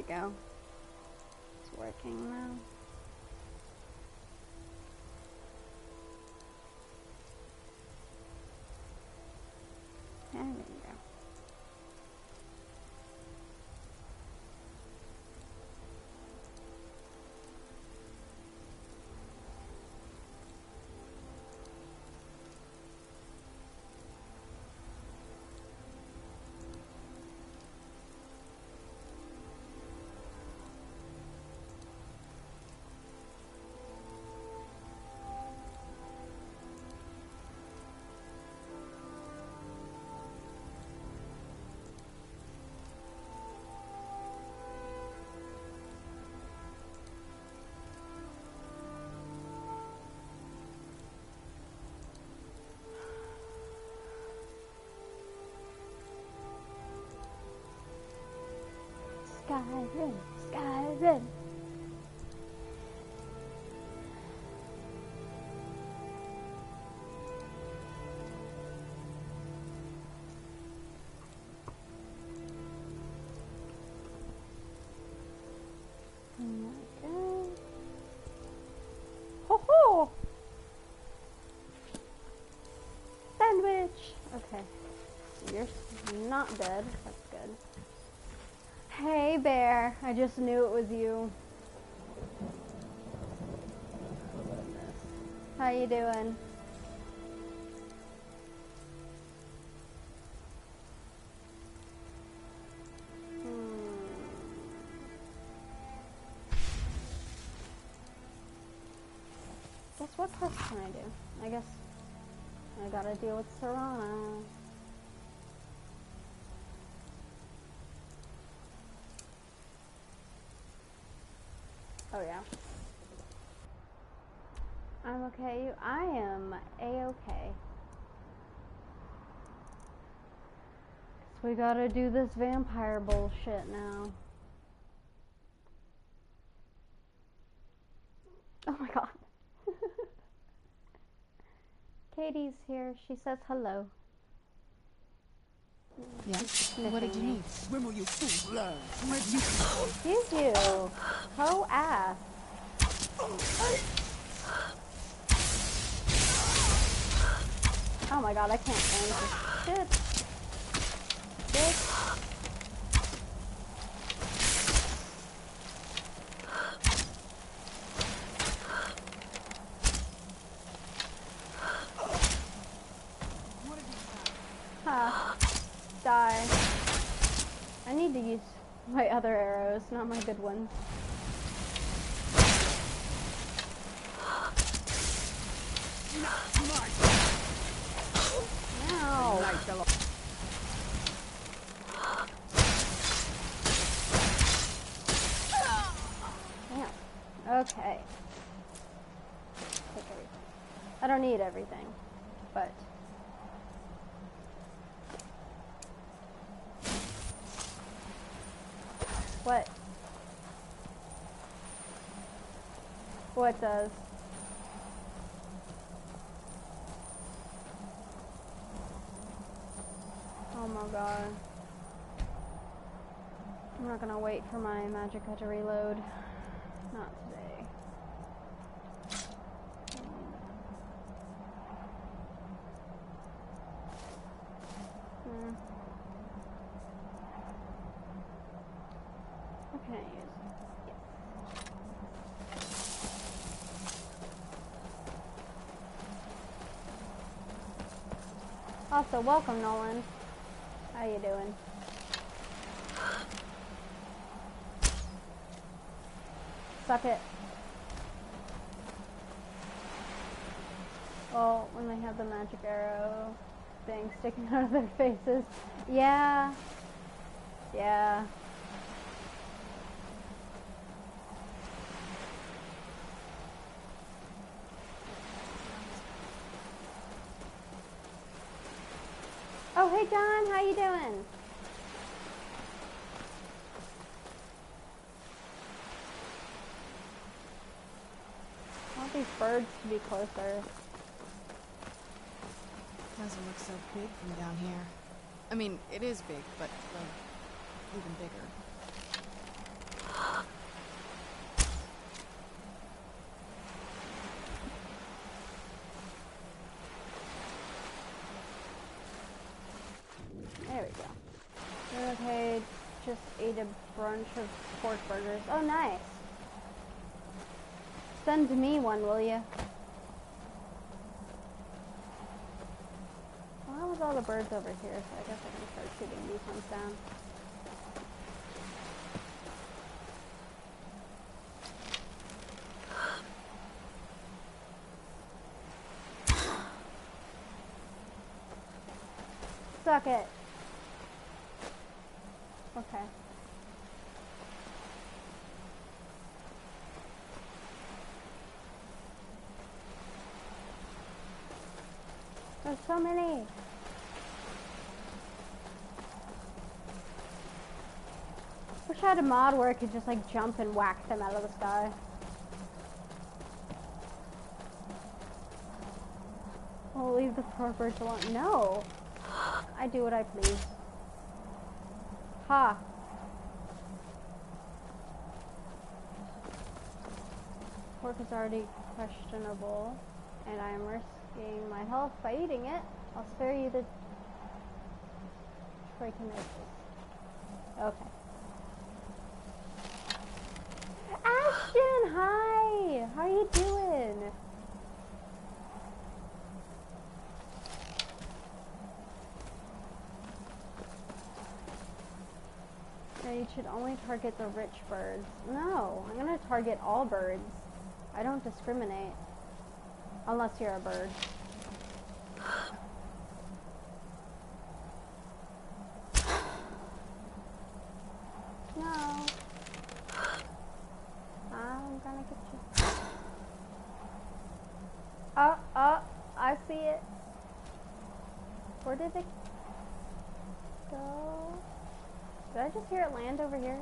go. It's working now. There we go. Skyrim, Skyrim. Oh my god. Ho ho! Sandwich! Okay. You're not dead. That's good. Hey bear, I just knew it was you. How you doing? Guess what quest can I do? I guess I gotta deal with Serana. Oh yeah. I'm okay. I am A-okay. So we gotta do this vampire bullshit now. Oh my god. Katie's here. She says hello. Yes? What did you need? When will you fools learn? Excuse you. Co-ass. Oh my god, I can't stand this shit. Bitch. Die. I need to use my other arrows, not my good ones. No. Damn. Okay. Take everything. I don't need everything, but what? What does? Oh my god. I'm not gonna wait for my magicka to reload. Not today. Okay. Also, welcome, Nolan. How you doing? Suck it. Well, when they have the magic arrow thing sticking out of their faces. Yeah. Yeah. Oh, hey John, how you doing? I want these birds to be closer. Doesn't look so big from down here. I mean, it is big, but, like, even bigger. eat a bunch of pork burgers. Oh, nice. Send me one, will you? Well, that was all the birds over here, so I guess I can start shooting these ones down. Suck it. Okay. There's so many. Wish I had a mod where I could just like jump and whack them out of the sky. Well, leave the poor birds alone. No. I do what I please. Ha. Pork is already questionable, and I am risking my health by eating it. I'll spare you the trichinosis. Okay. Ashton, hi! How you doing? No, you should only target the rich birds. No, I'm gonna target all birds. I don't discriminate. Unless you're a bird. No. I'm gonna get you. Oh, I see it. Where did it go? Did I just hear it land over here?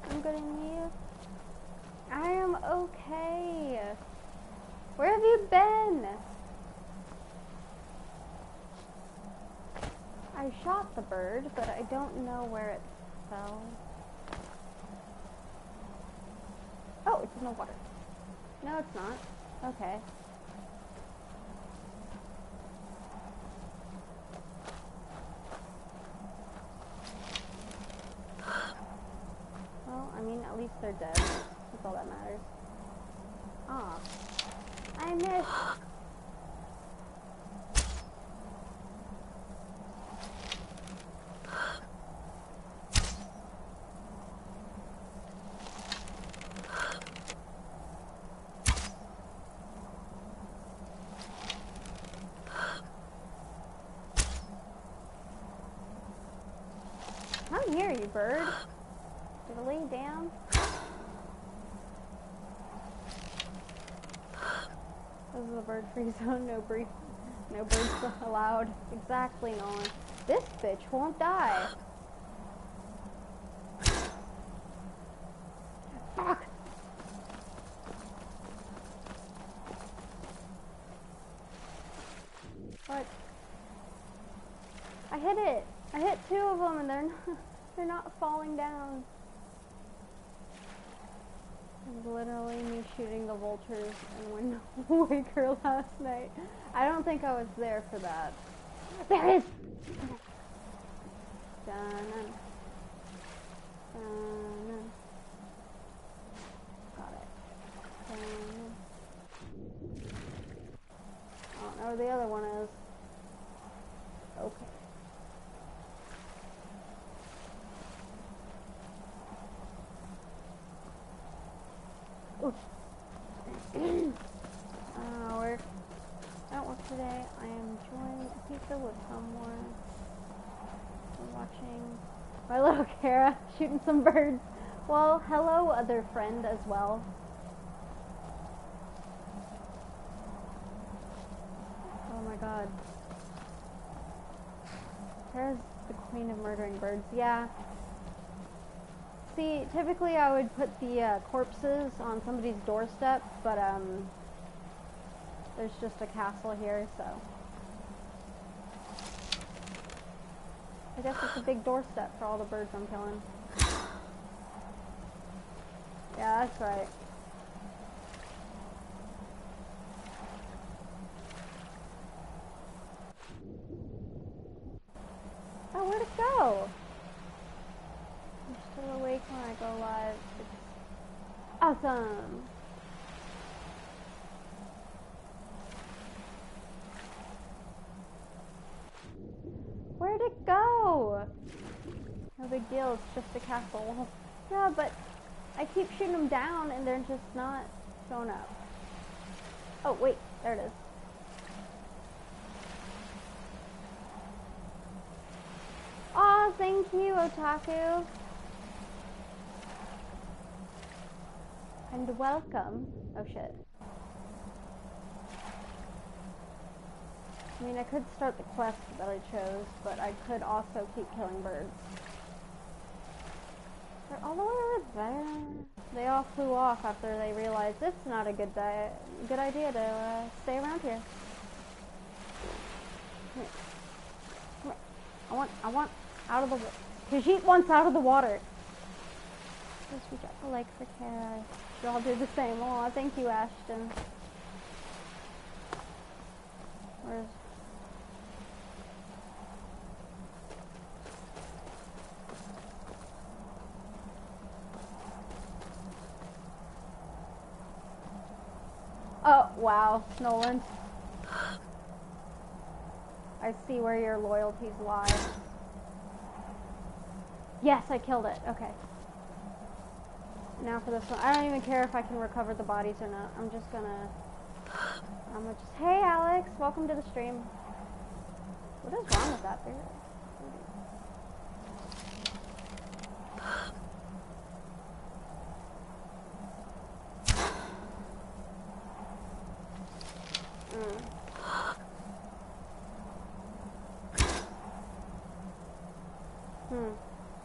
I'm good in you. I am okay. Where have you been? I shot the bird, but I don't know where it fell. Oh, it's in the water. No, it's not. Okay. Well, I mean, at least they're dead. That's all that matters. Ah. I missed. Come here, you bird. Did it lay down? This is a bird-free zone. No birds allowed. Exactly, Nolan. This bitch won't die. Fuck. What? I hit it. I hit two of them, and they're not falling down. It was literally me shooting the vultures in Wind Waker last night. I don't think I was there for that. There it is! Dun-dun. Dun-dun. Got it. Dun-dun. I don't know where the other one is. Okay. Work. I don't work today. I am enjoying a pizza with someone. I'm watching my little Kara shooting some birds. Well, hello, other friend as well. Oh my god. Kara's the queen of murdering birds. Yeah. See, typically I would put the corpses on somebody's doorstep, but there's just a castle here, so I guess it's a big doorstep for all the birds I'm killing. Yeah, that's right. Oh, where'd it go? Awesome. Where'd it go? No big deal, it's just a castle. Yeah, but I keep shooting them down and they're just not showing up. Oh, wait, there it is. Aw, thank you, Otaku. And welcome. Oh shit. I mean, I could start the quest that I chose, but I could also keep killing birds. They're all the way over there. They all flew off after they realized it's not a good idea to stay around here. Come here. Come here. I want out of the water. Khajiit wants out of the water. Just reach out the leg for Kara. You all do the same. Aw, thank you, Ashton. Where's... Oh, wow, Nolan. I see where your loyalties lie. Yes, I killed it. Okay. Now for this one. I don't even care if I can recover the bodies or not. I'm just... Hey, Alex. Welcome to the stream. What is wrong with that bear?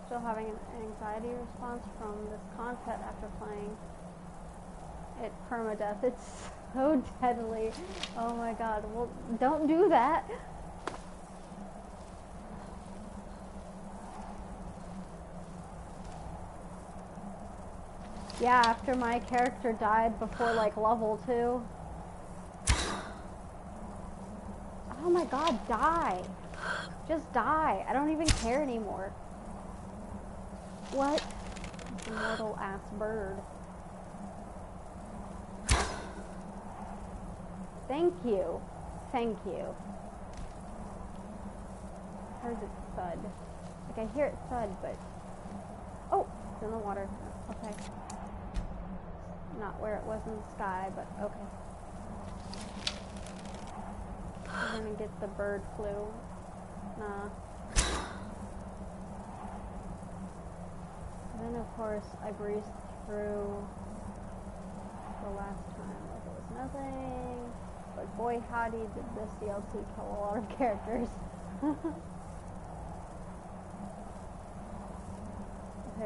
Still having an anxiety response from this content after playing it permadeath. It's so deadly. Oh my god. Well, don't do that. Yeah, after my character died before like level 2. Oh my god, die. Just die. I don't even care anymore. What? This immortal ass bird. Thank you. Thank you. I heard it thud. Like I hear it thud, but... Oh! It's in the water. Okay. Not where it was in the sky, but okay. I'm gonna get the bird flu. Nah. And then of course I breezed through the last time like it was nothing. But boy howdy did this DLC kill a lot of characters. Okay,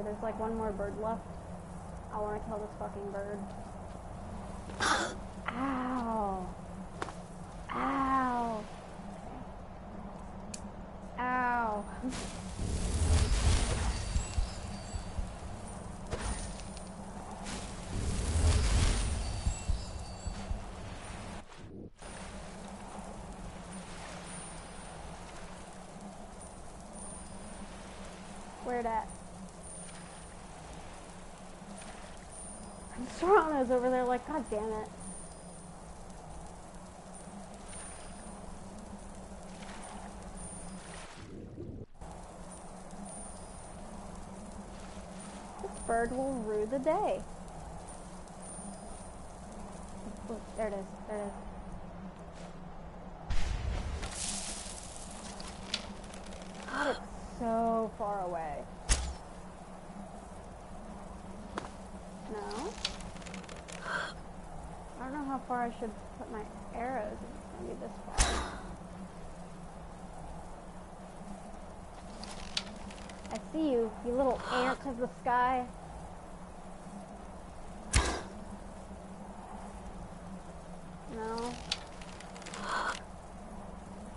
there's like one more bird left. I wanna kill this fucking bird. Ow! Ow! Ow! Where at? Serrano's over there like, god damn it. This bird will rue the day. Oh, there it is, there it is. God, it's so far away. No? I don't know how far I should put my arrows if it's gonna be this far. I see you, you little ant of the sky. No.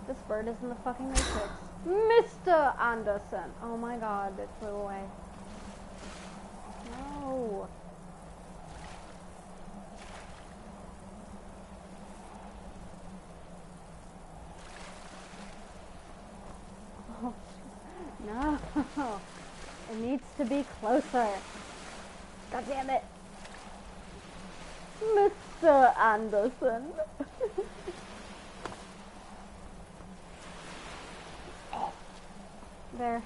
This bird is in the fucking matrix. Mr. Anderson! Oh my god, it flew away. No. Oh, no. It needs to be closer. God damn it. Mr. Anderson. There.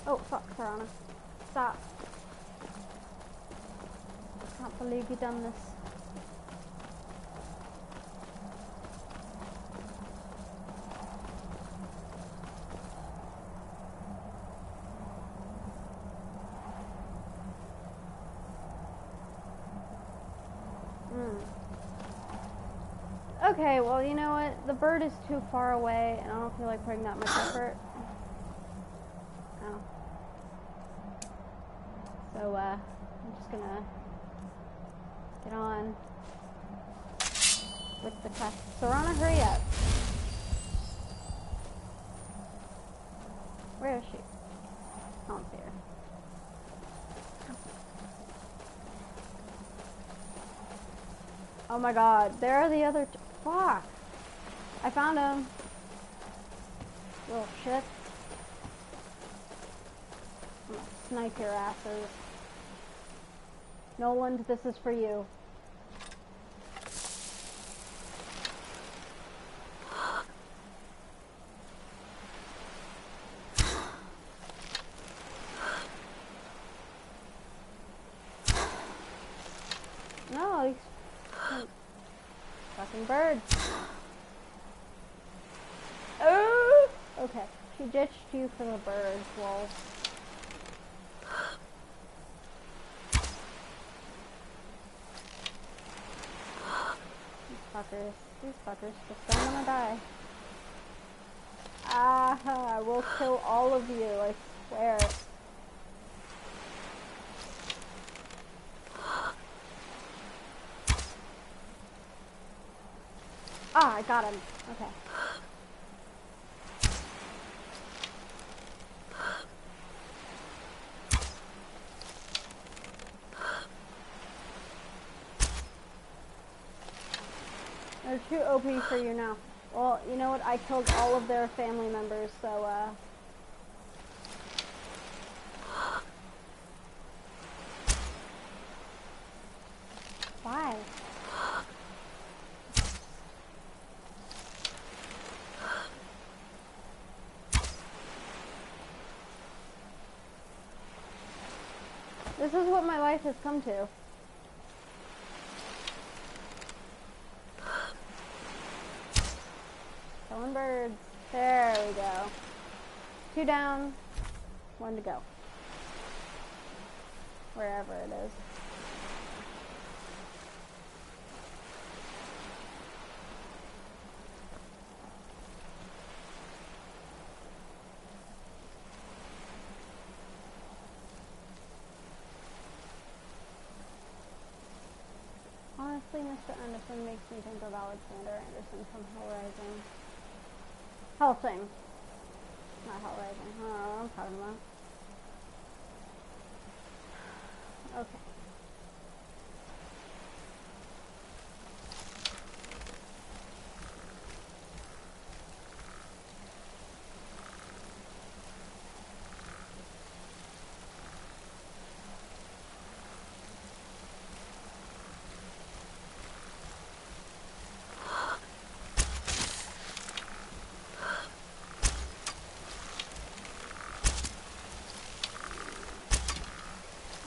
Oh, fuck, Piranha. Stop. I can't believe you done this. Okay, well, you know what? The bird is too far away, and I don't feel like putting that much effort. Oh. So, I'm just gonna get on with the quest. Serana, hurry up. Where is she? I don't see her. Oh my god, there are the other fuck! I found him. Little shit. I'm gonna snipe your asses. Noland, this is for you. No, these fucking birds. Oh! Okay, she ditched you for the birds, lol. These fuckers just don't wanna die. Ah, I will kill all of you, I swear. Ah, I got him. Okay. They're too OP for you now. Well, you know what? I killed all of their family members, so, why? This is what my life has come to. Killing birds. There we go. 2 down, 1 to go. Wherever it is. Honestly, Mr. Anderson makes me think of Alexander Anderson from Hellraising. Hellsing. Not Hellraising. I don't know what I'm talking about. Okay.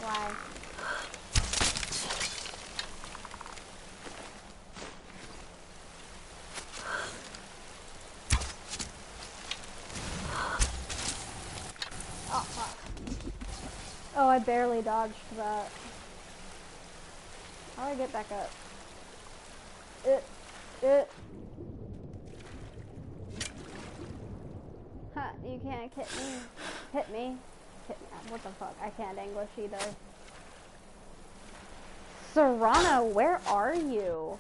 Why? Oh, fuck. Oh, I barely dodged that. How do I get back up? Huh, you can't hit me. Hit me. Hit me. What the fuck? I can't English either. Serana, where are you?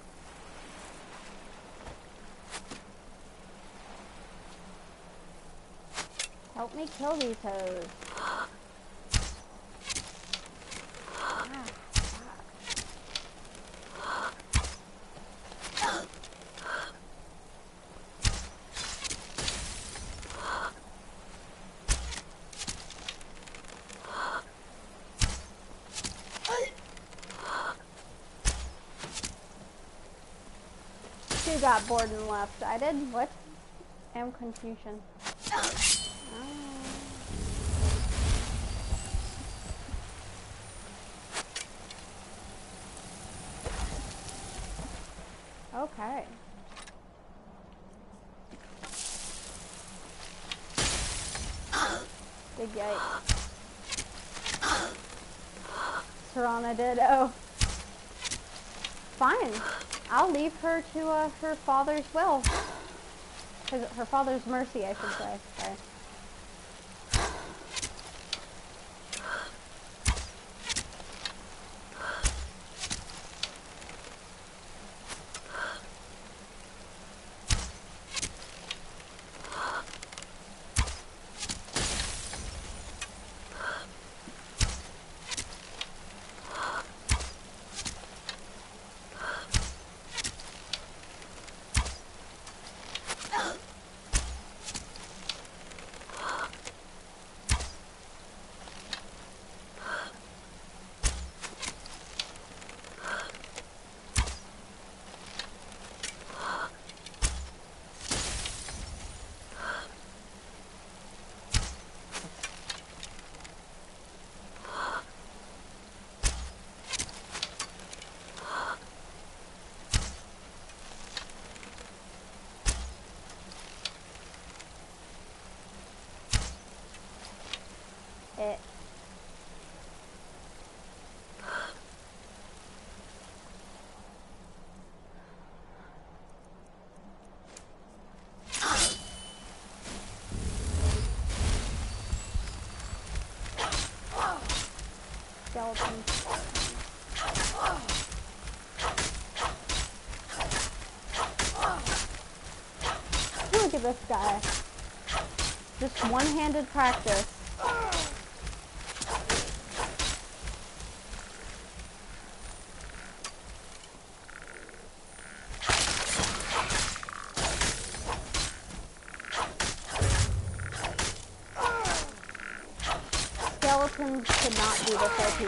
Help me kill these hoes. Ah, You got bored and left. I did? What? I'm confusion. Okay. Big yikes. Serana did. Oh. Fine. I'll leave her to her father's will. Her father's mercy, I should say. Sorry. It. Skeleton. Look at this guy. Just one-handed practice. Skeletons could not do this OP.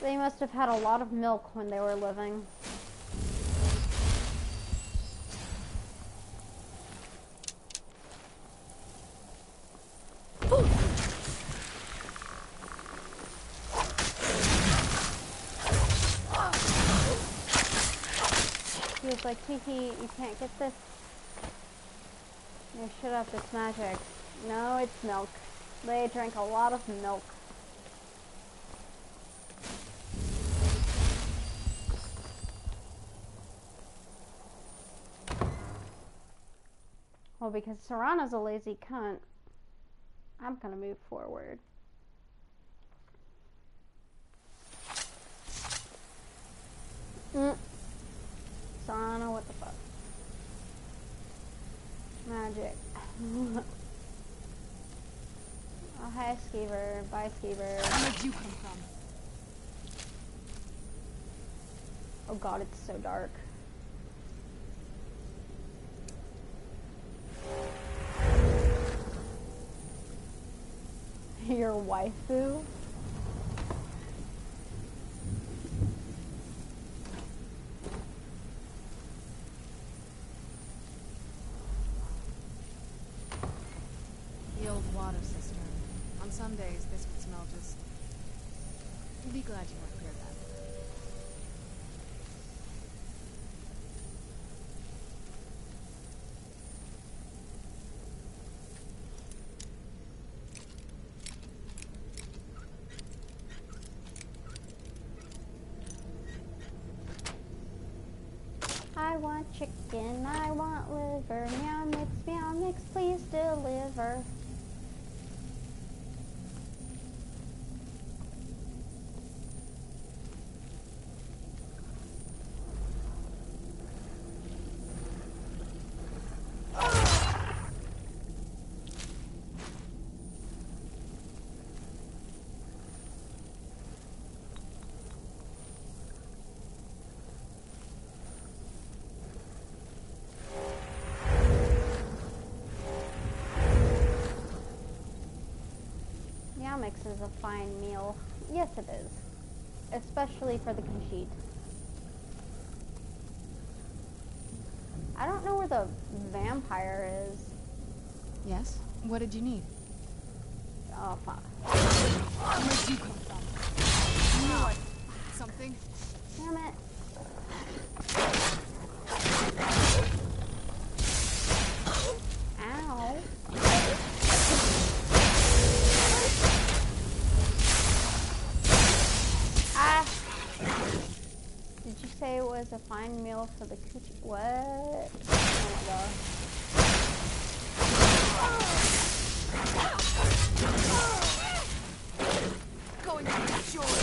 They must have had a lot of milk when they were living. He was like, Kiki, you can't get this. No, shut up, it's magic. No, it's milk. They drank a lot of milk. Well, because Serana's a lazy cunt, I'm gonna move forward. Serana, what the fuck? Magic. Oh, hi, Skeever. Bye, Skeever. Where did you come from? Oh god, it's so dark. Your waifu? The old water cistern. On some days, this would smell just... You'll be glad you weren't here then. I want chicken, I want liver, meow mix, please deliver. Mix is a fine meal. Yes, it is. Especially for the Khajiit. I don't know where the vampire is. Yes? What did you need? Oh, fuck. Where'd you come from? You know what? Something? Damn it. Ow. Ah. Did you say it was a fine meal for the coochie? What? Oh my god. Going to be sure.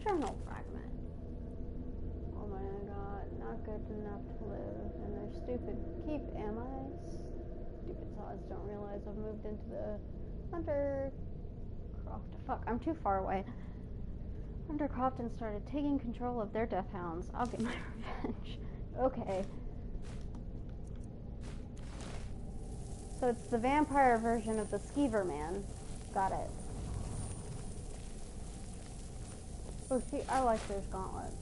Terminal fragment. Oh my god, not good enough to live. And they're stupid. Keep, am I? Stupid saws don't realize I've moved into the Undercroft. Fuck, I'm too far away. Undercroft and started taking control of their death hounds. I'll get my revenge. Okay. So it's the vampire version of the Skeever Man. Got it. Oh, see, I like those gauntlets.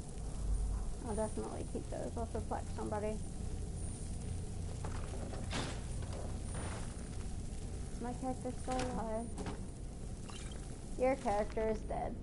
I'll definitely keep those. I'll reflect somebody. Is my character still alive? Your character is dead.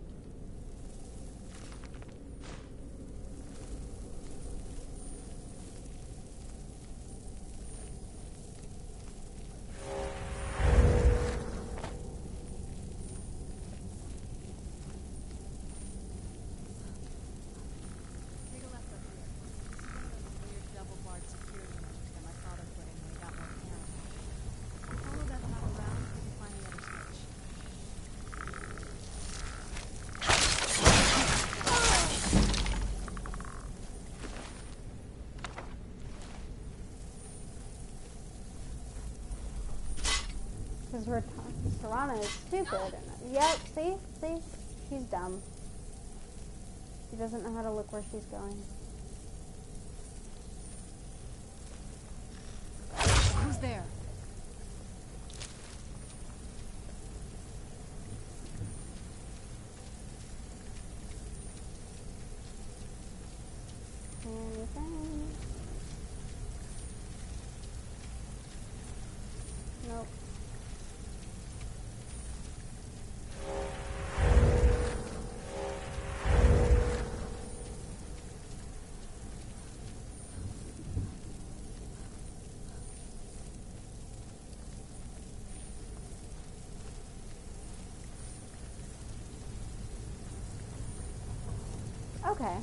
Because Serana is stupid. Yep, see? She's dumb. She doesn't know how to look where she's going. Who's there? Anything? Nope. Okay.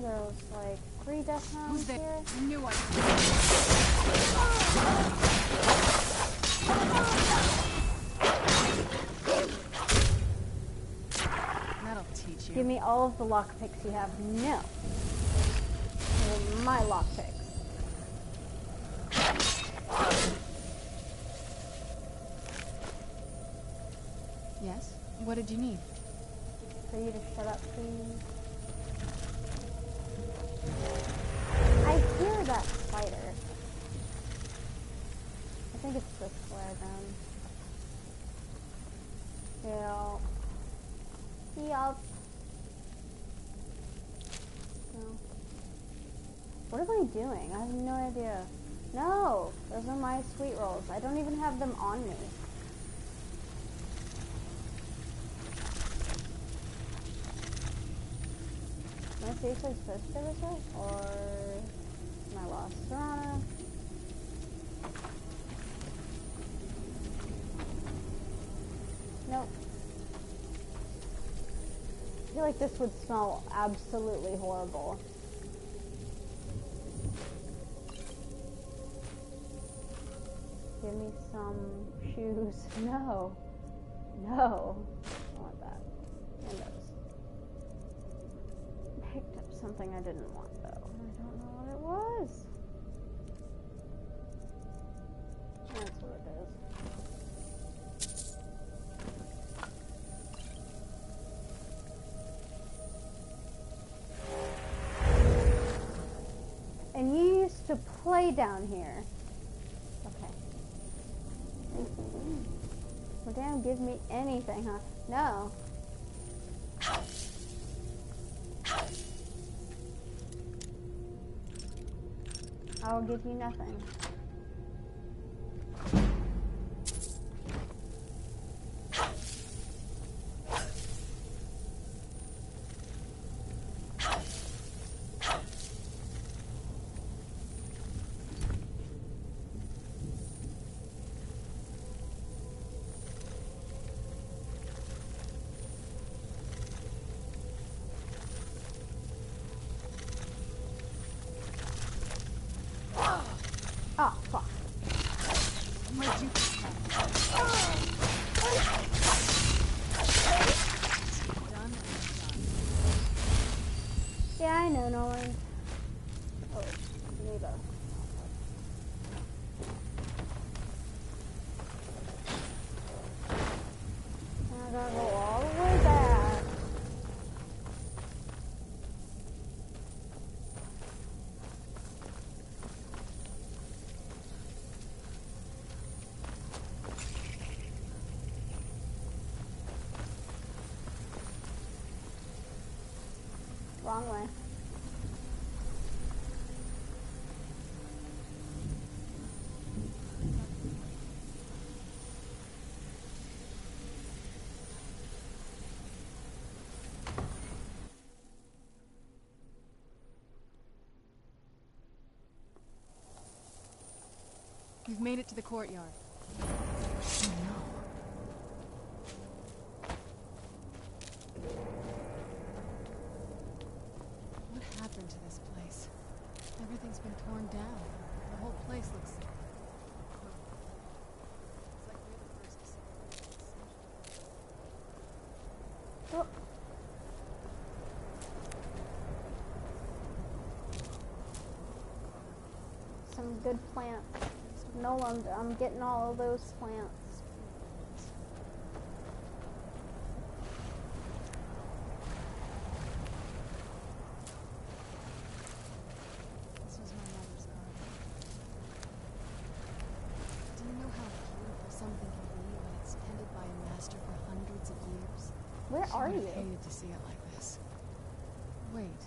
There's like 3 death hounds here. You knew I. That'll teach you. Give me all of the lockpicks you have. No. They're my lockpicks. Yes? What did you need? For you to shut up, please. I hear that spider. I think it's this way then. Yeah. Yup. No. What am I doing? I have no idea. No! Those are my sweet rolls. I don't even have them on me. Am I seriously supposed to go this way? Or am I lost? Serana? Nope. I feel like this would smell absolutely horrible. Give me some shoes. No. No. I want that. Windows. Picked up something I didn't want though. I don't know what it was. That's what it is. way down here. Okay. Well, damn, give me anything, huh? No. I will give you nothing. Oh, fuck. Where'd you come from? Done and done. Yeah, I know, Nolan. Oh, Neva. I gotta go all the way back. Wrong way. We've made it to the courtyard. Oh no. What happened to this place? Everything's been torn down. The whole place looks... It's like we're the first to see it. Oh. Some good plants. No, I'm getting all of those plants. This was my mother's garden. Do you know how beautiful something can be when it's tended by a master for hundreds of years? Where She are would you? have hated to see it like this. Wait.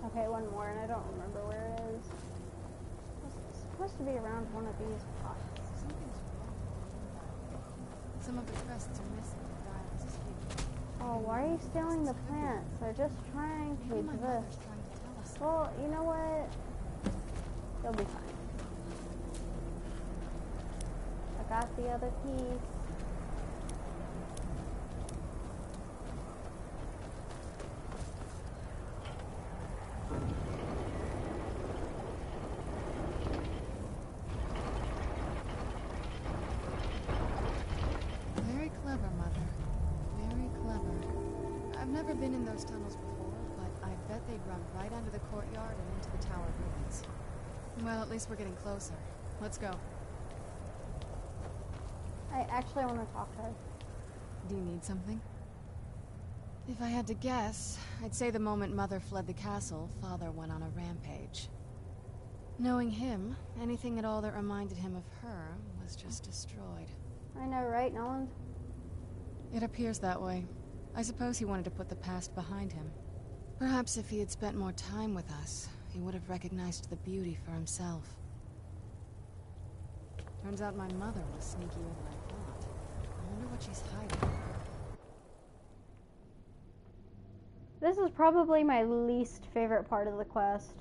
Okay, one more, and I don't remember where it is. It's supposed to be around one of these pots. Something's wrong. Some of the crests are missing. The dial is askew. Oh, why are you stealing the plants? They're just trying to Maybe my mother's exist. trying to tell us. Well, you know what? You'll be fine. I got the other piece. Very clever, Mother. Very clever. I've never been in those tunnels before, but I bet they'd run right under the courtyard and into the tower ruins. Well, at least we're getting closer. Let's go. I actually want to talk to her. Do you need something? If I had to guess, I'd say the moment Mother fled the castle, Father went on a rampage. Knowing him, anything at all that reminded him of her was just destroyed. I know, right, Nolan? It appears that way. I suppose he wanted to put the past behind him. Perhaps if he had spent more time with us, he would have recognized the beauty for himself. Turns out my mother was sneakier than I thought. I wonder what she's hiding. This is probably my least favorite part of the quest.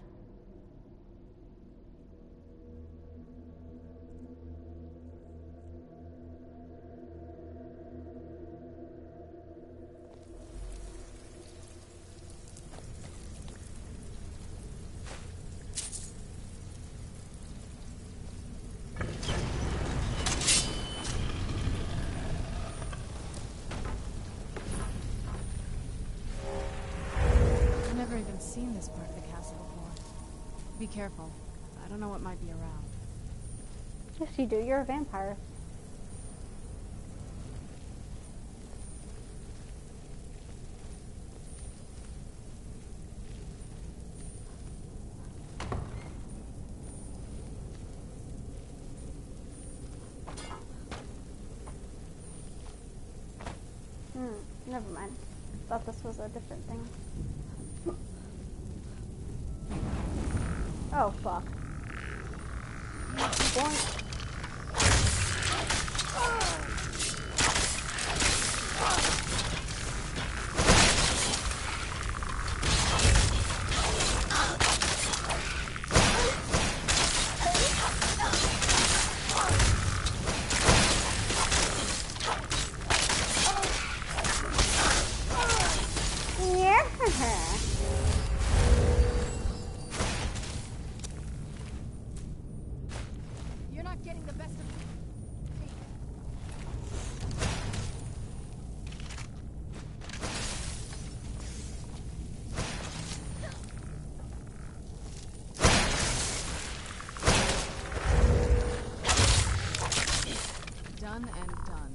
I've never even seen this part of the castle before. Be careful. I don't know what might be around. Yes, you do. You're a vampire. never mind. Thought this was a different thing. Oh, fuck. Boink. You're not getting the best of me. Done and done.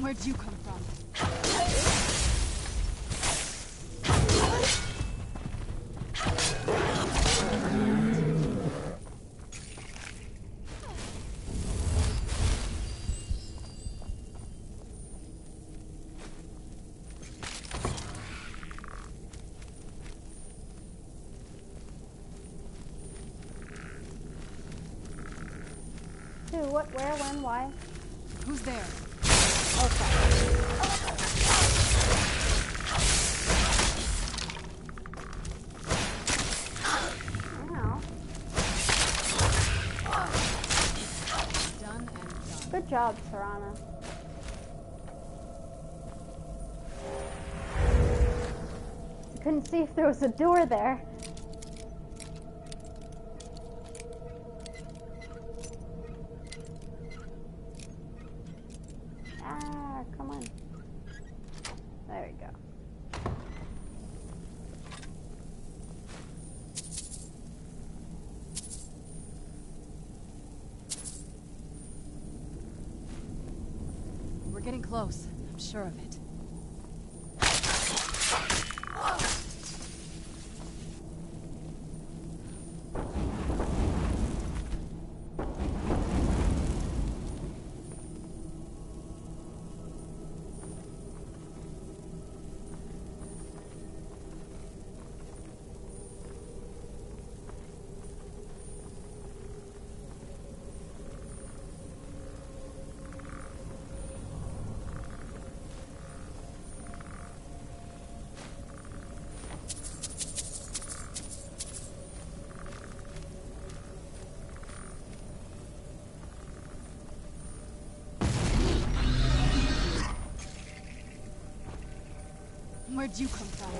Where'd you come from? Who, what, where, when, why? Who's there? Okay. Ow. Done and done. Good job, Serana. I couldn't see if there was a door there. Ah, come on. There we go. We're getting close. I'm sure of it. Where'd you come from?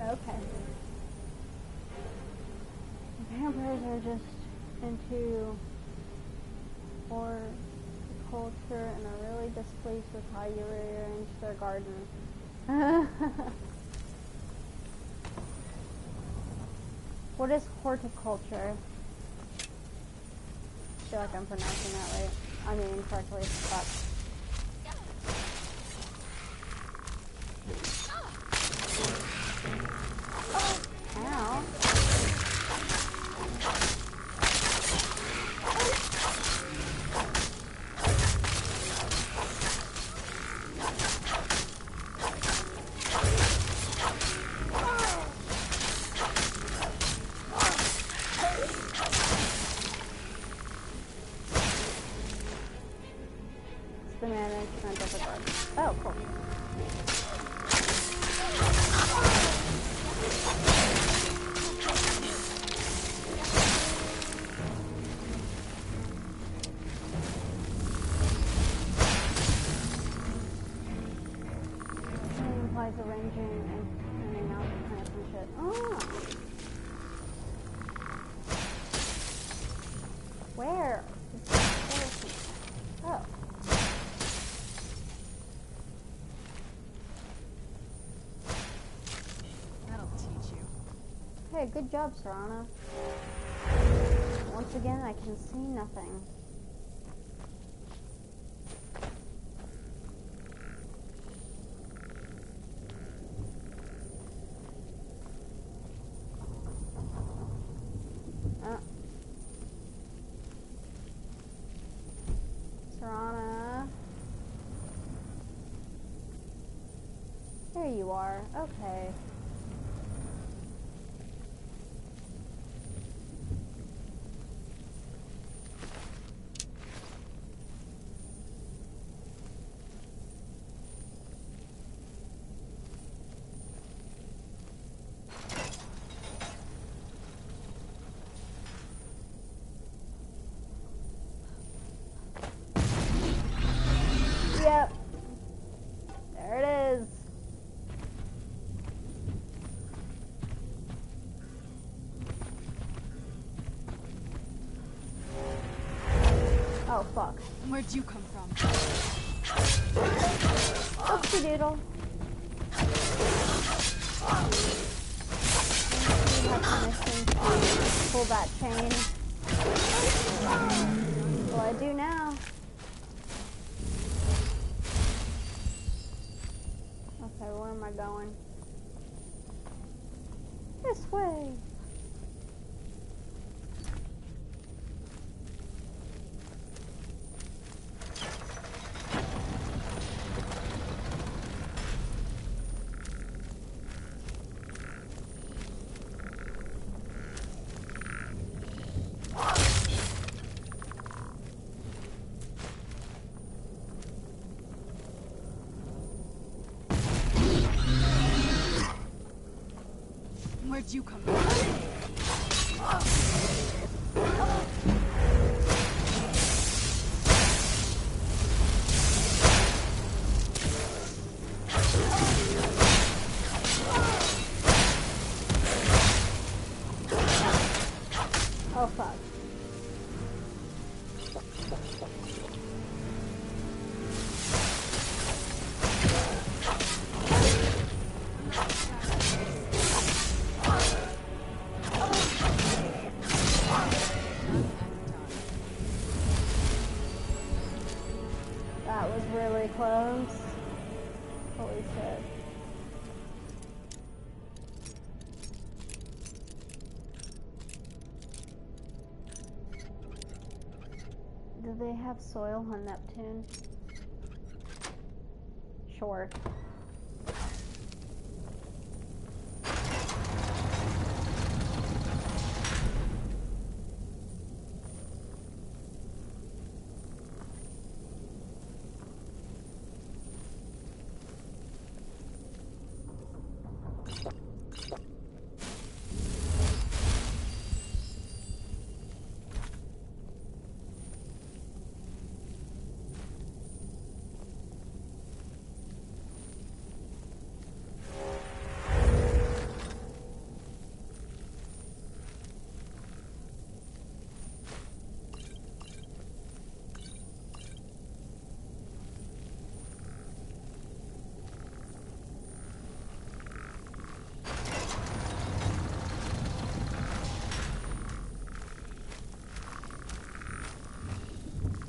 Okay. Vampires are just into horticulture and are really displeased with how you rearrange their garden. What is horticulture? I feel like I'm pronouncing that right. I mean, incorrectly, but... management difficult. Oh, cool. It implies arranging and turning out plants and shit. Oh. Where? Oh. That'll teach you. Hey, good job, Serana. Once again, I can see nothing. Serana. There you are. Okay. Yep. There it is. Oh, fuck. Where'd you come from? Oopsie doodle. You have permission to pull that chain. Well, I do now. Okay, where am I going? This way. Where'd you come from? Oh, fuck. That was really close. Holy shit. Do they have soil on Neptune? Sure.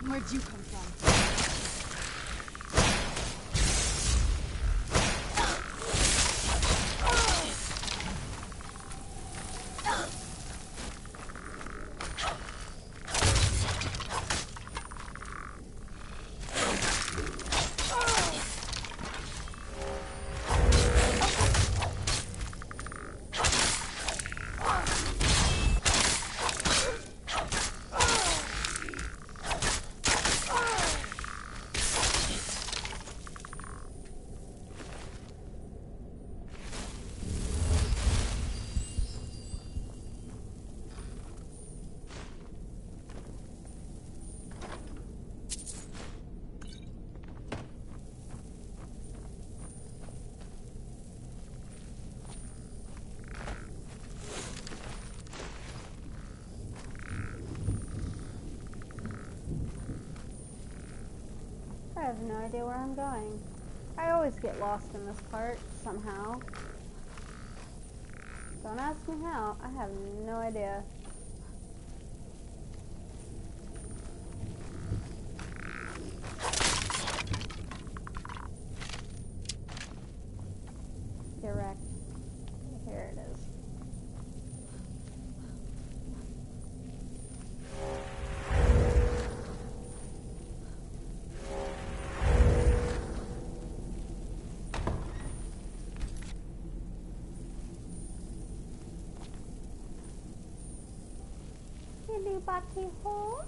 Where'd you come from? have no idea where I'm going. I always get lost in this part, somehow. Don't ask me how. I have no idea. Get wrecked. Here it is. Kitty hole.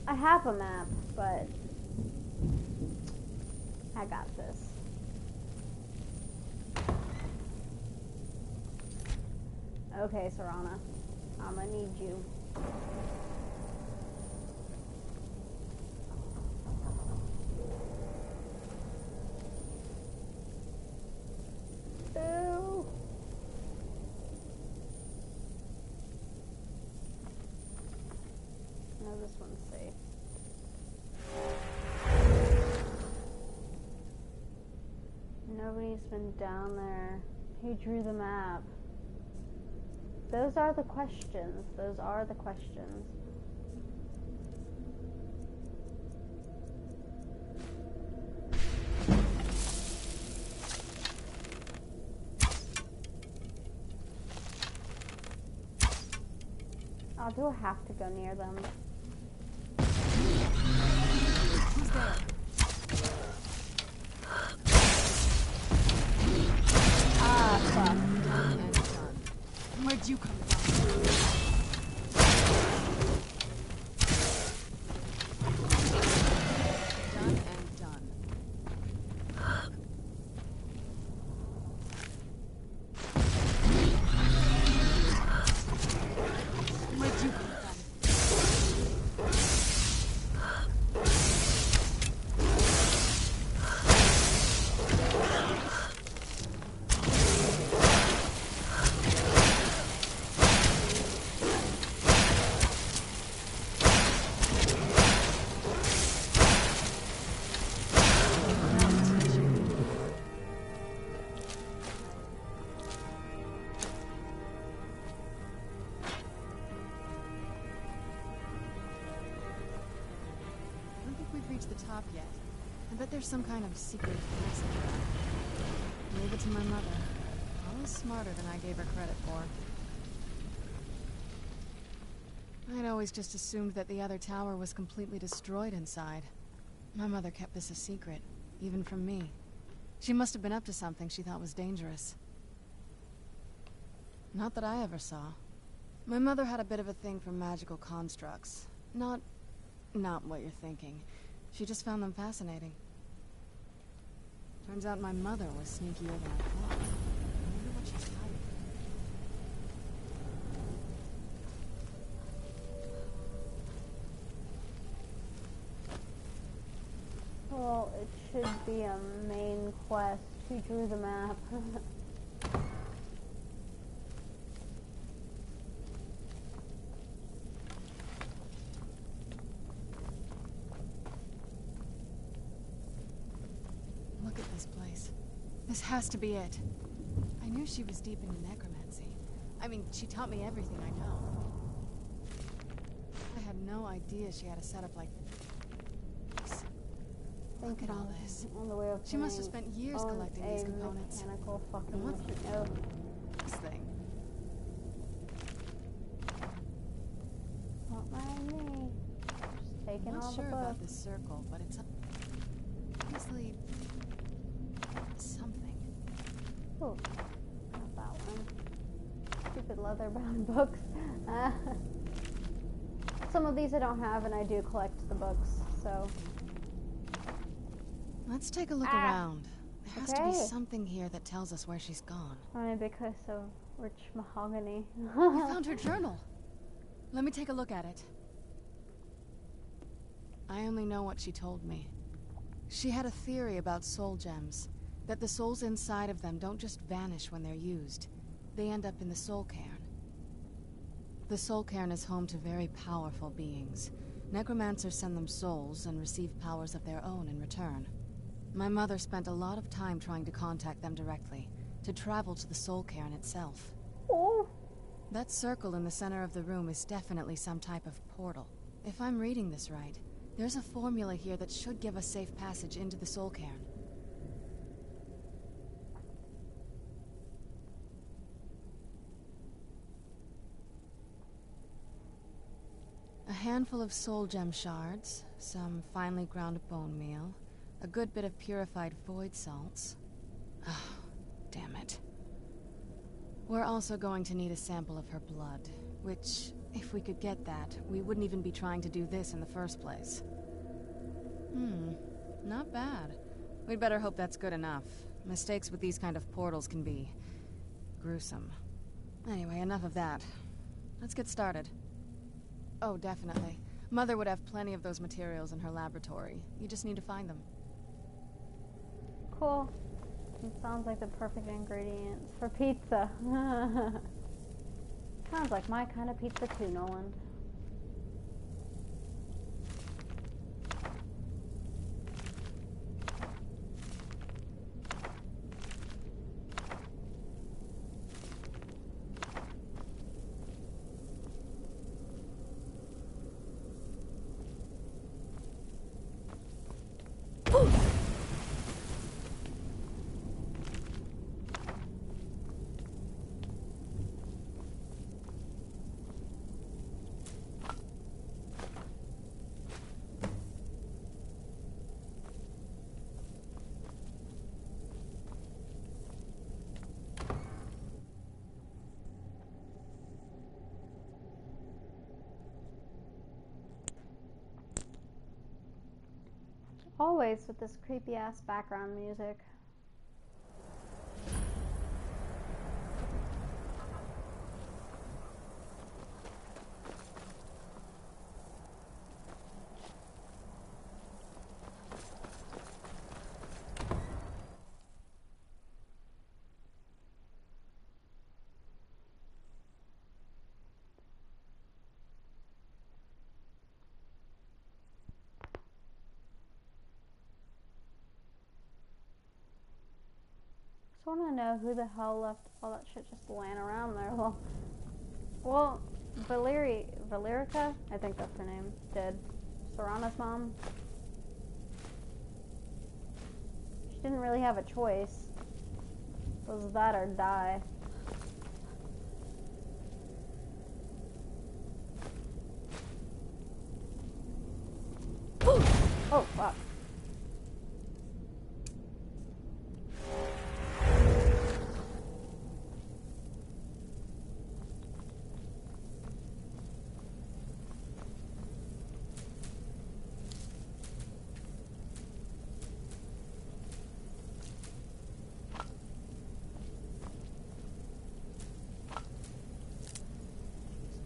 I have a map, but I got this. Okay, Serana, I'ma need you. Boo! No, this one's safe. Nobody's been down there. Who drew the map? Those are the questions. Those are the questions. Oh, do I have to go near them? Who's there? Ah, fuck. Done and done. Where'd you come from? Done and done. Where'd you come from? Reached the top yet. I bet there's some kind of secret passage. Leave it to my mother. Always smarter than I gave her credit for. I'd always just assumed that the other tower was completely destroyed inside. My mother kept this a secret, even from me. She must have been up to something she thought was dangerous. Not that I ever saw. My mother had a bit of a thing for magical constructs. Not what you're thinking. She just found them fascinating. Turns out my mother was sneakier than I thought. I wonder what she's hiding. Well, it should be a main quest. Who drew the map? Look at this place. This has to be it. I knew she was deep into necromancy. I mean, she taught me everything I know. I had no idea she had a setup like this. Look at all this. On the way of She must have spent years collecting these components. Mechanical fucking And what's machine. Oh, this thing? don't mind me. Just taking I'm all not the sure about books. this circle, but it's obviously something. Oh, not that one. Stupid leather-bound books. Some of these I don't have, and I do collect the books, so. Let's take a look around. There has to be Okay. something here that tells us where she's gone. Only because of rich mahogany. You found her journal. Let me take a look at it. I only know what she told me. She had a theory about soul gems, that the souls inside of them don't just vanish when they're used. They end up in the soul cairn. The soul cairn is home to very powerful beings. Necromancers send them souls and receive powers of their own in return. My mother spent a lot of time trying to contact them directly, to travel to the soul cairn itself. Oh. That circle in the center of the room is definitely some type of portal. If I'm reading this right, there's a formula here that should give us safe passage into the soul cairn. A handful of soul gem shards, some finely ground bone meal, a good bit of purified void salts. Oh, damn it. We're also going to need a sample of her blood, which, if we could get that, we wouldn't even be trying to do this in the first place. Not bad. We'd better hope that's good enough. Mistakes with these kind of portals can be gruesome. Anyway, enough of that. Let's get started. Oh, definitely. Mother would have plenty of those materials in her laboratory. You just need to find them. Cool. It sounds like the perfect ingredients for pizza. Sounds like my kind of pizza too, Nolan. Always with this creepy ass background music. I just want to know who the hell left all that shit just laying around there. Well, Valerica, I think that's her name, dead. Serana's mom. She didn't really have a choice. It was that or die. Oh, fuck.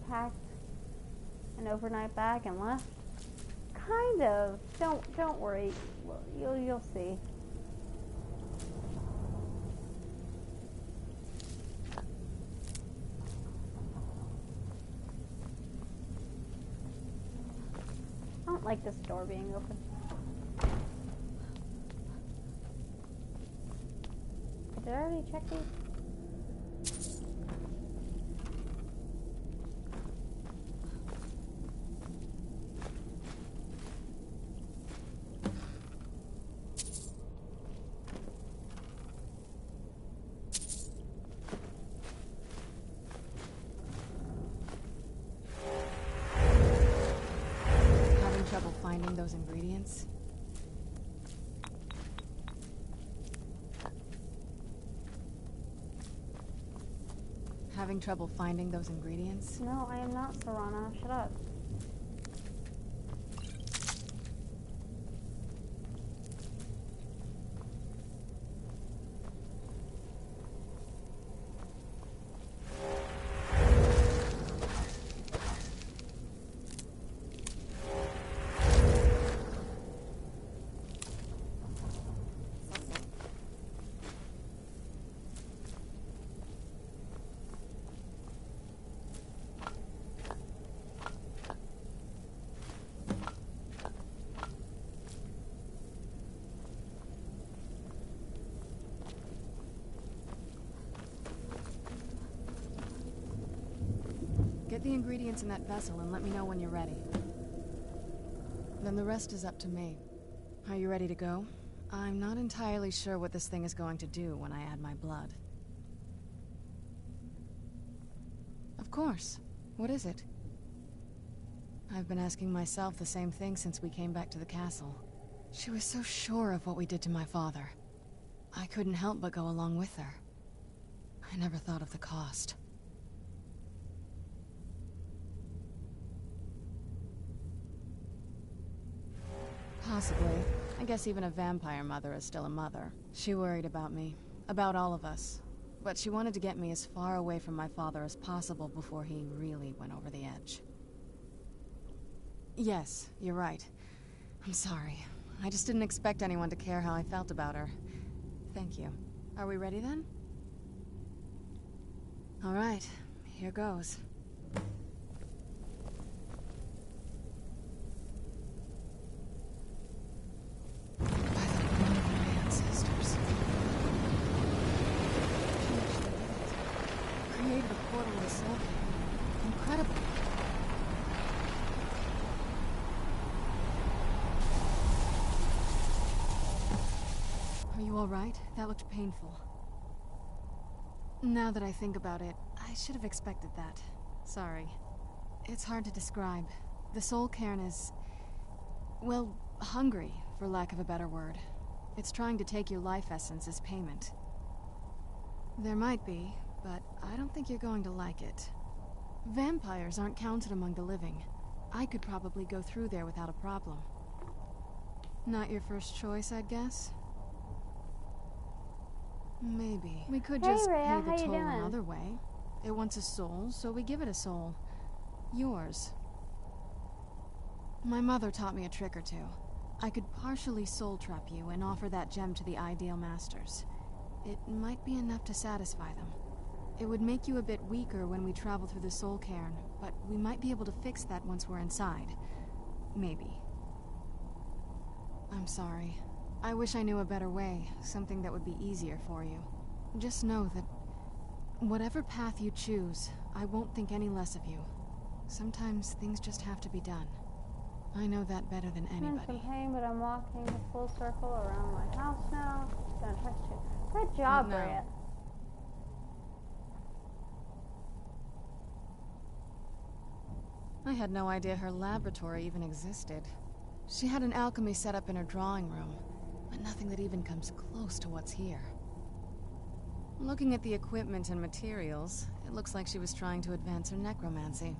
Packed an overnight bag and left. Kind of. Don't worry. Well, you'll see. I don't like this door being open. Did I already check these? Finding those ingredients? Having trouble finding those ingredients? No, I am not, Serana. Shut up. Get the ingredients in that vessel and let me know when you're ready. Then the rest is up to me. Are you ready to go? I'm not entirely sure what this thing is going to do when I add my blood. Of course. What is it? I've been asking myself the same thing since we came back to the castle. She was so sure of what we did to my father. I couldn't help but go along with her. I never thought of the cost. Possibly. I guess even a vampire mother is still a mother. She worried about me. About all of us. But she wanted to get me as far away from my father as possible before he really went over the edge. Yes, you're right. I'm sorry. I just didn't expect anyone to care how I felt about her. Thank you. Are we ready then? All right, here goes. By the blood of my ancestors. Created a portal to the soul. Incredible. Are you all right? That looked painful. Now that I think about it, I should have expected that. Sorry. It's hard to describe. The soul cairn is... well, hungry, for lack of a better word. It's trying to take your life essence as payment. There might be, but I don't think you're going to like it. Vampires aren't counted among the living. I could probably go through there without a problem. Not your first choice, I'd guess? Maybe. We could just Rhea, pay the toll doing? another way. It wants a soul, so we give it a soul. Yours. My mother taught me a trick or two. I could partially soul trap you and offer that gem to the Ideal Masters. It might be enough to satisfy them. It would make you a bit weaker when we travel through the soul cairn, but we might be able to fix that once we're inside. Maybe. I'm sorry. I wish I knew a better way, something that would be easier for you. Just know that whatever path you choose, I won't think any less of you. Sometimes things just have to be done. I know that better than I'm in anybody. some pain, but I'm walking a full circle around my house now. Gonna trust you. Good job, No. Rhea. I had no idea her laboratory even existed. She had an alchemy set up in her drawing room, but nothing that even comes close to what's here. Looking at the equipment and materials, it looks like she was trying to advance her necromancy.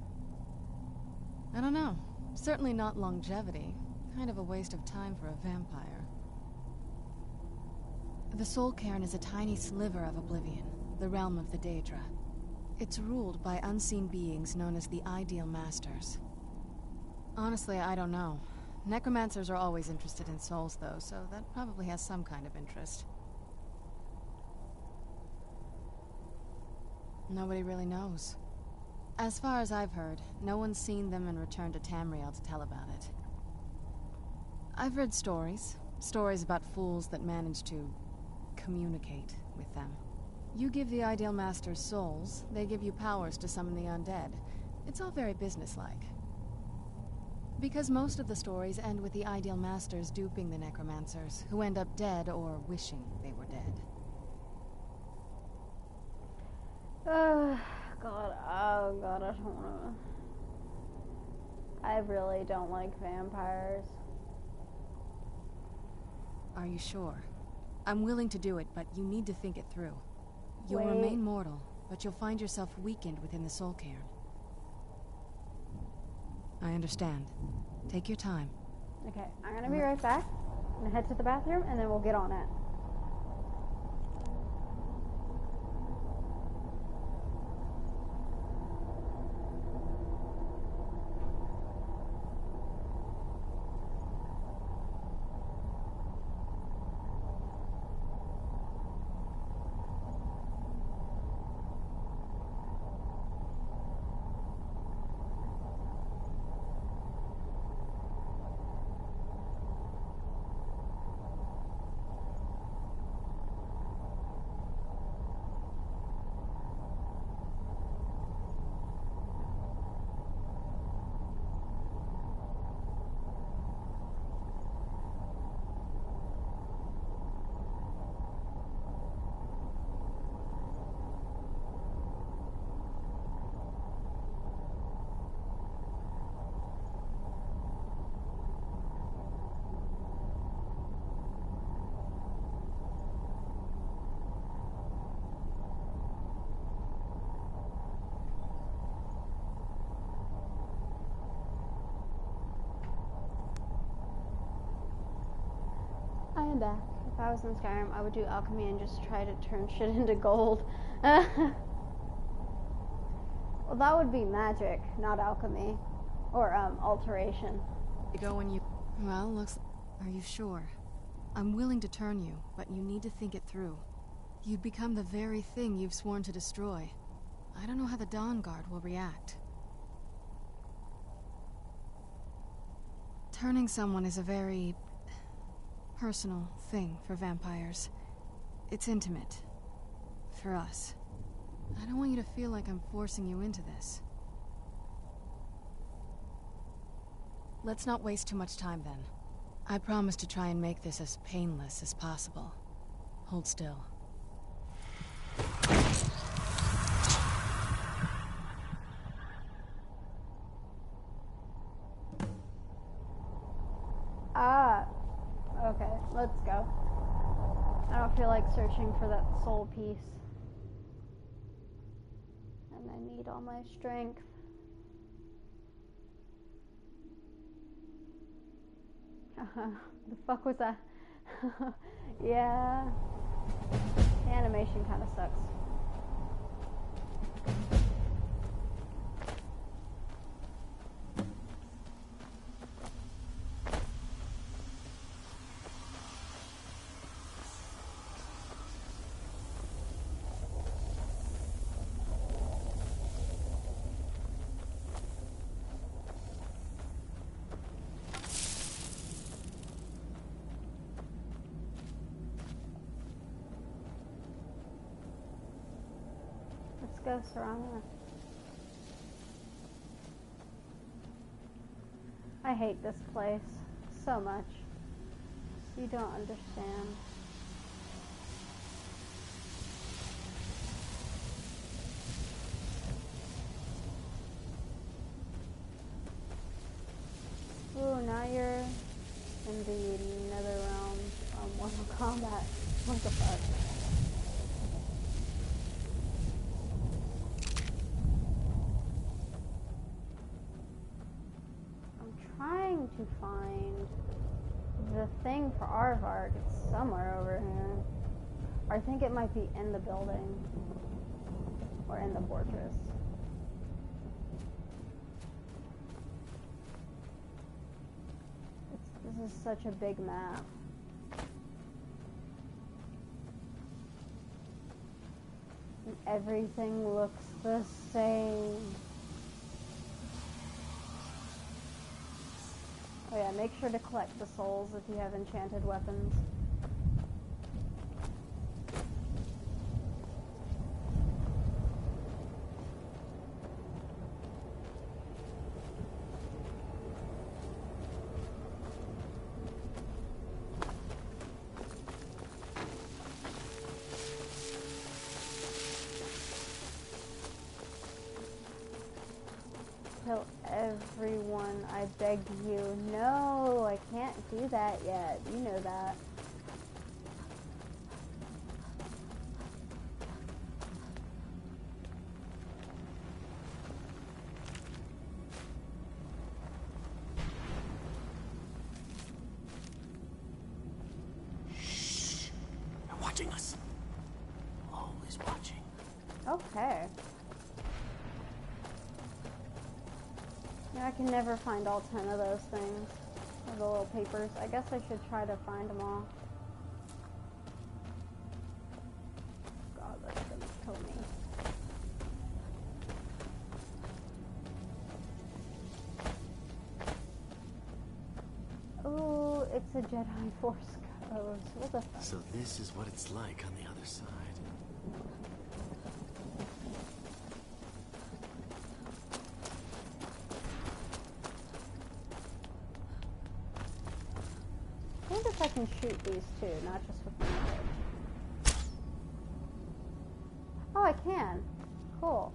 I don't know. Certainly not longevity. Kind of a waste of time for a vampire. The Soul Cairn is a tiny sliver of oblivion, the realm of the Daedra. It's ruled by unseen beings known as the Ideal Masters. Honestly, I don't know. Necromancers are always interested in souls, though, so that probably has some kind of interest. Nobody really knows. As far as I've heard, no one's seen them and returned to Tamriel to tell about it. I've read stories. Stories about fools that manage to communicate with them. You give the Ideal Masters souls, they give you powers to summon the undead. It's all very businesslike. Because most of the stories end with the Ideal Masters duping the necromancers, who end up dead or wishing they were dead. God, oh God, I don't wanna... I really don't like vampires. Are you sure? I'm willing to do it, but you need to think it through. You'll Wait. remain mortal, but you'll find yourself weakened within the Soul Cairn. I understand. Take your time. Okay, I'm gonna be right back. I'm gonna head to the bathroom and then we'll get on it. Kinda. If I was in Skyrim, I would do alchemy and just try to turn shit into gold. Well, that would be magic, not alchemy. Or, alteration. You go when you... Well, looks... Are you sure? I'm willing to turn you, but you need to think it through. You'd become the very thing you've sworn to destroy. I don't know how the Dawn Guard will react. Turning someone is a very... personal thing for vampires. It's intimate. For us. I don't want you to feel like I'm forcing you into this. Let's not waste too much time, then. I promise to try and make this as painless as possible. Hold still. Okay, let's go. I don't feel like searching for that soul piece. And I need all my strength. The fuck was that? Yeah. The animation kind of sucks. Let's go, Serana. I hate this place so much. You don't understand. Ooh, now you're in the nether realm of Mortal Kombat. What the fuck? Trying to find the thing for Aardvark. It's somewhere over here. Or I think it might be in the building. Or in the fortress. This is such a big map. And everything looks the same. Oh yeah, make sure to collect the souls if you have enchanted weapons. Kill everyone, I beg you. No, I can't do that yet. You know that. Shh. They're watching us. Always watching. Okay. I can never find all 10 of those things. Or the little papers. I guess I should try to find them all. God, that's gonna kill me. Ooh, it's a Jedi Force code. What the fuck? So this is what it's like on the other side. I wonder if I can shoot these too, not just with the knife. Oh, I can. Cool.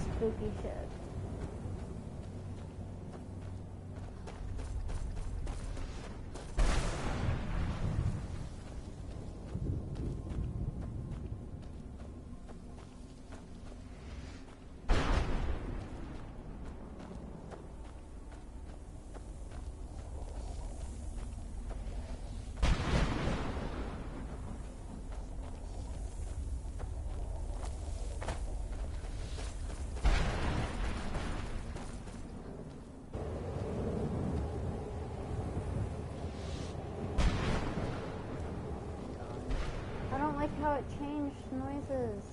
Spooky shit. how it changed noises.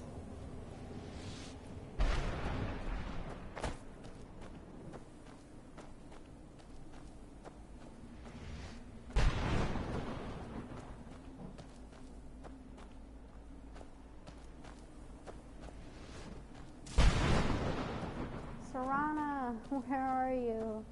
Serana, where are you?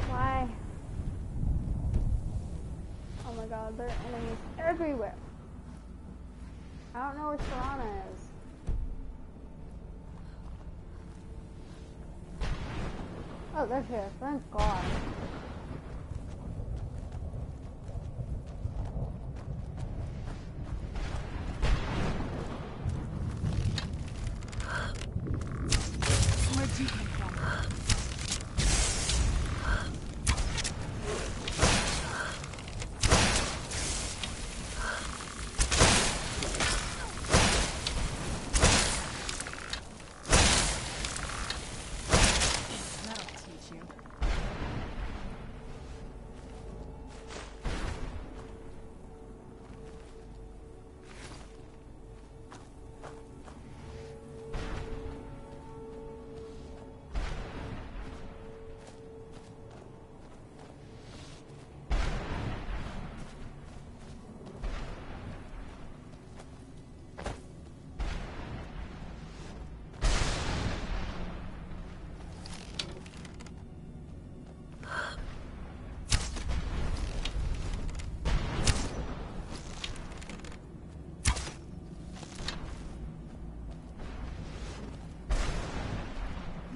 Why? Oh my god, there are enemies everywhere. I don't know where Serana is. Oh, there she is. Thank God. Where'd you come from? That'll teach you.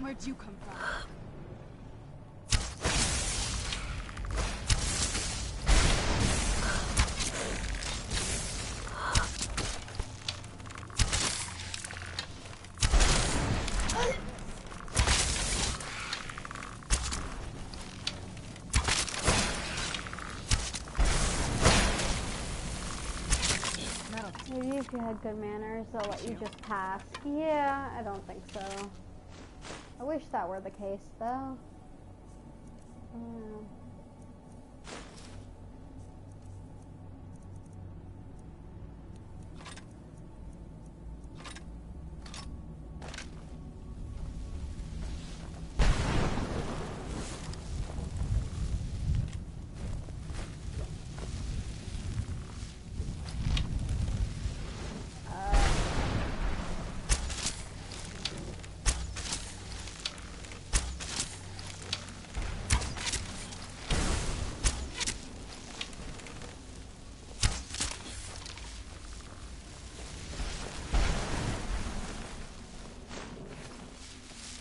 Where'd you come from? Maybe if you had good manners, they'll let you just pass. Yeah, I don't think so. I wish that were the case, though.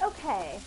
Okay.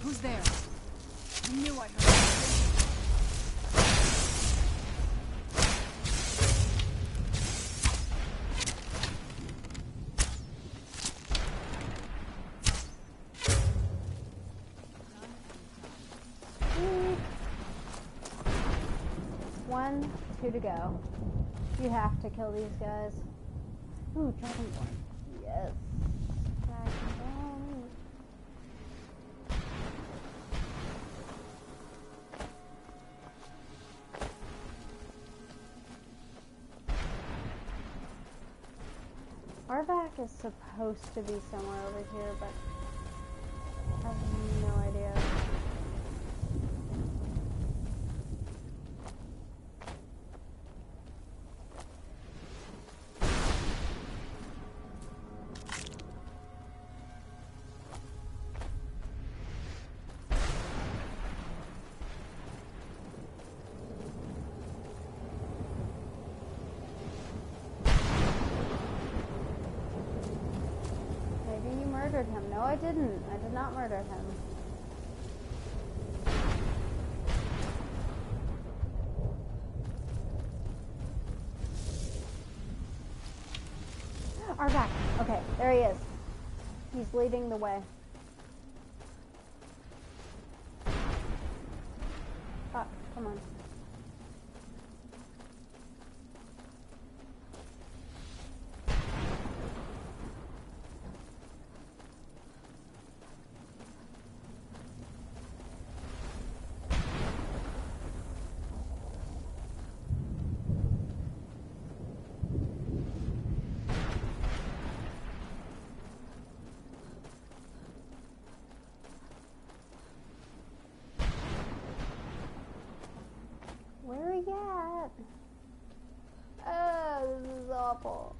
Who's there? I knew I heard something. One, two to go. You have to kill these guys. Ooh, Dragonborn. Yes. Dragonborn. Arvac is supposed to be somewhere over here, but I have no idea. Maybe you murdered him. No, I didn't. I did not murder him. Arvac. Okay, there he is. He's leading the way. Fuck, come on. Where are you at? Oh, this is awful.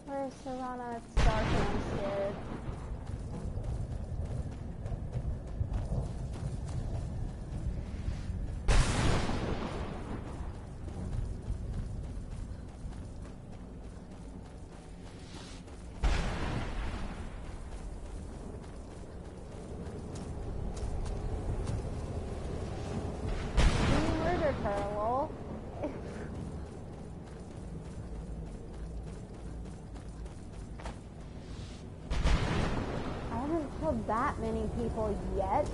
Where's Serana? It's dark and I'm scared. You murdered her, lol. I haven't killed that many people yet.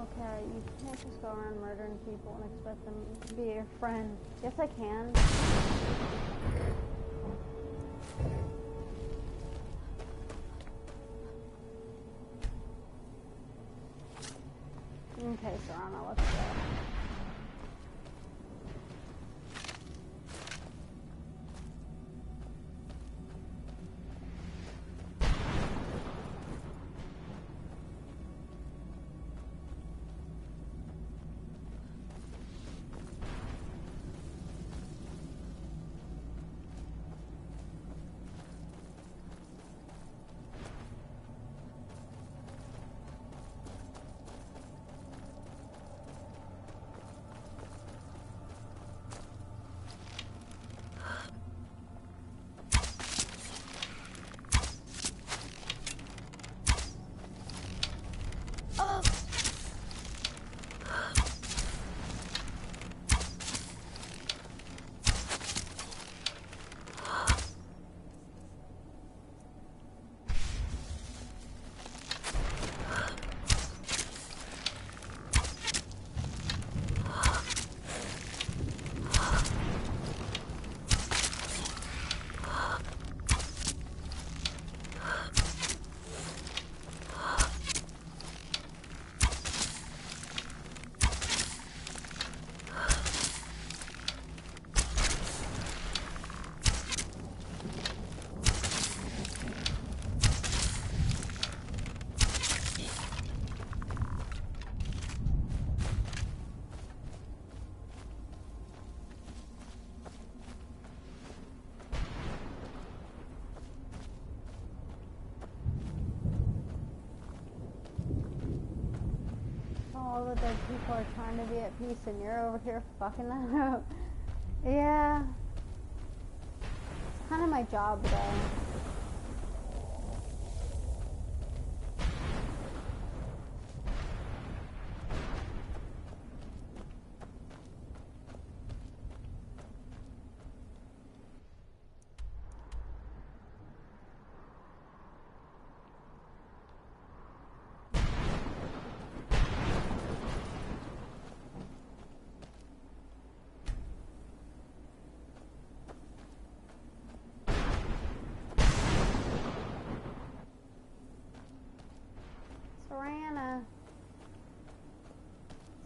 Okay, you can't just go around murdering people and expect them to be your friend. Yes, I can. Okay, Serana, let's go. all the dead people are trying to be at peace and you're over here fucking that up. Yeah. It's kind of my job, though.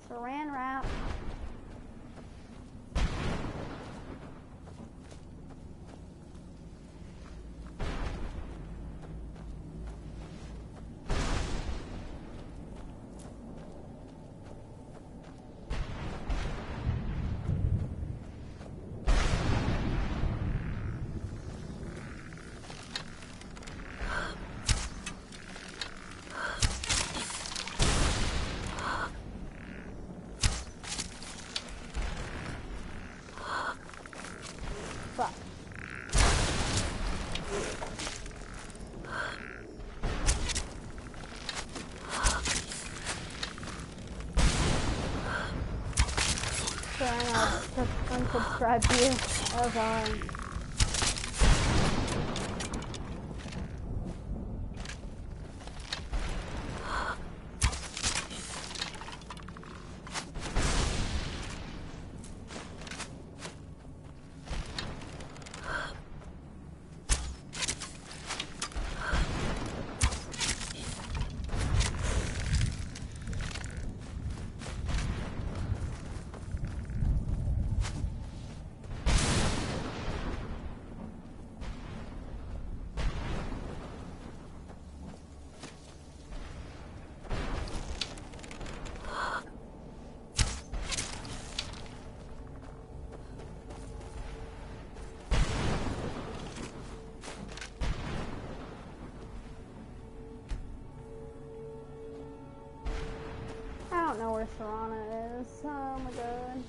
Saran wrap. I'll unsubscribe to you. Oh god. I don't know where Serana is. Oh my god.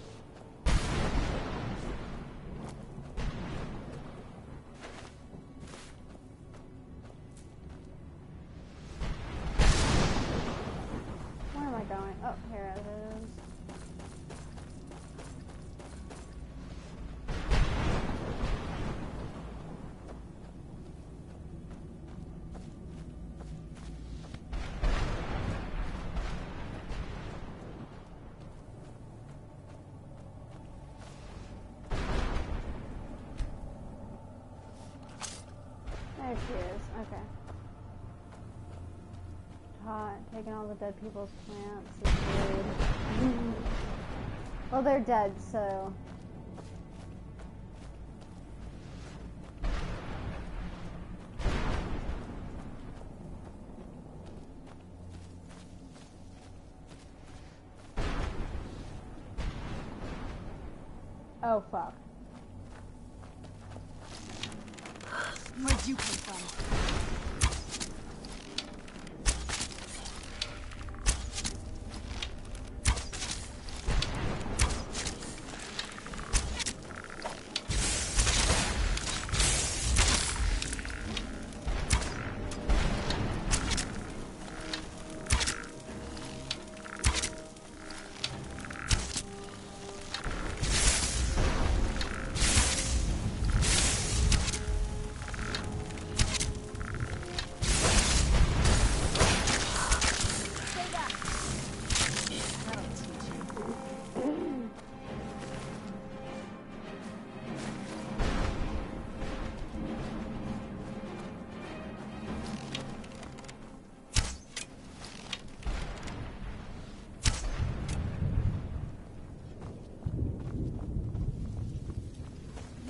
Where am I going? Oh, here it is. There she is. Okay. Hot. Taking all the dead people's plants is weird. Well, they're dead, so. Oh, fuck. Where'd you come from?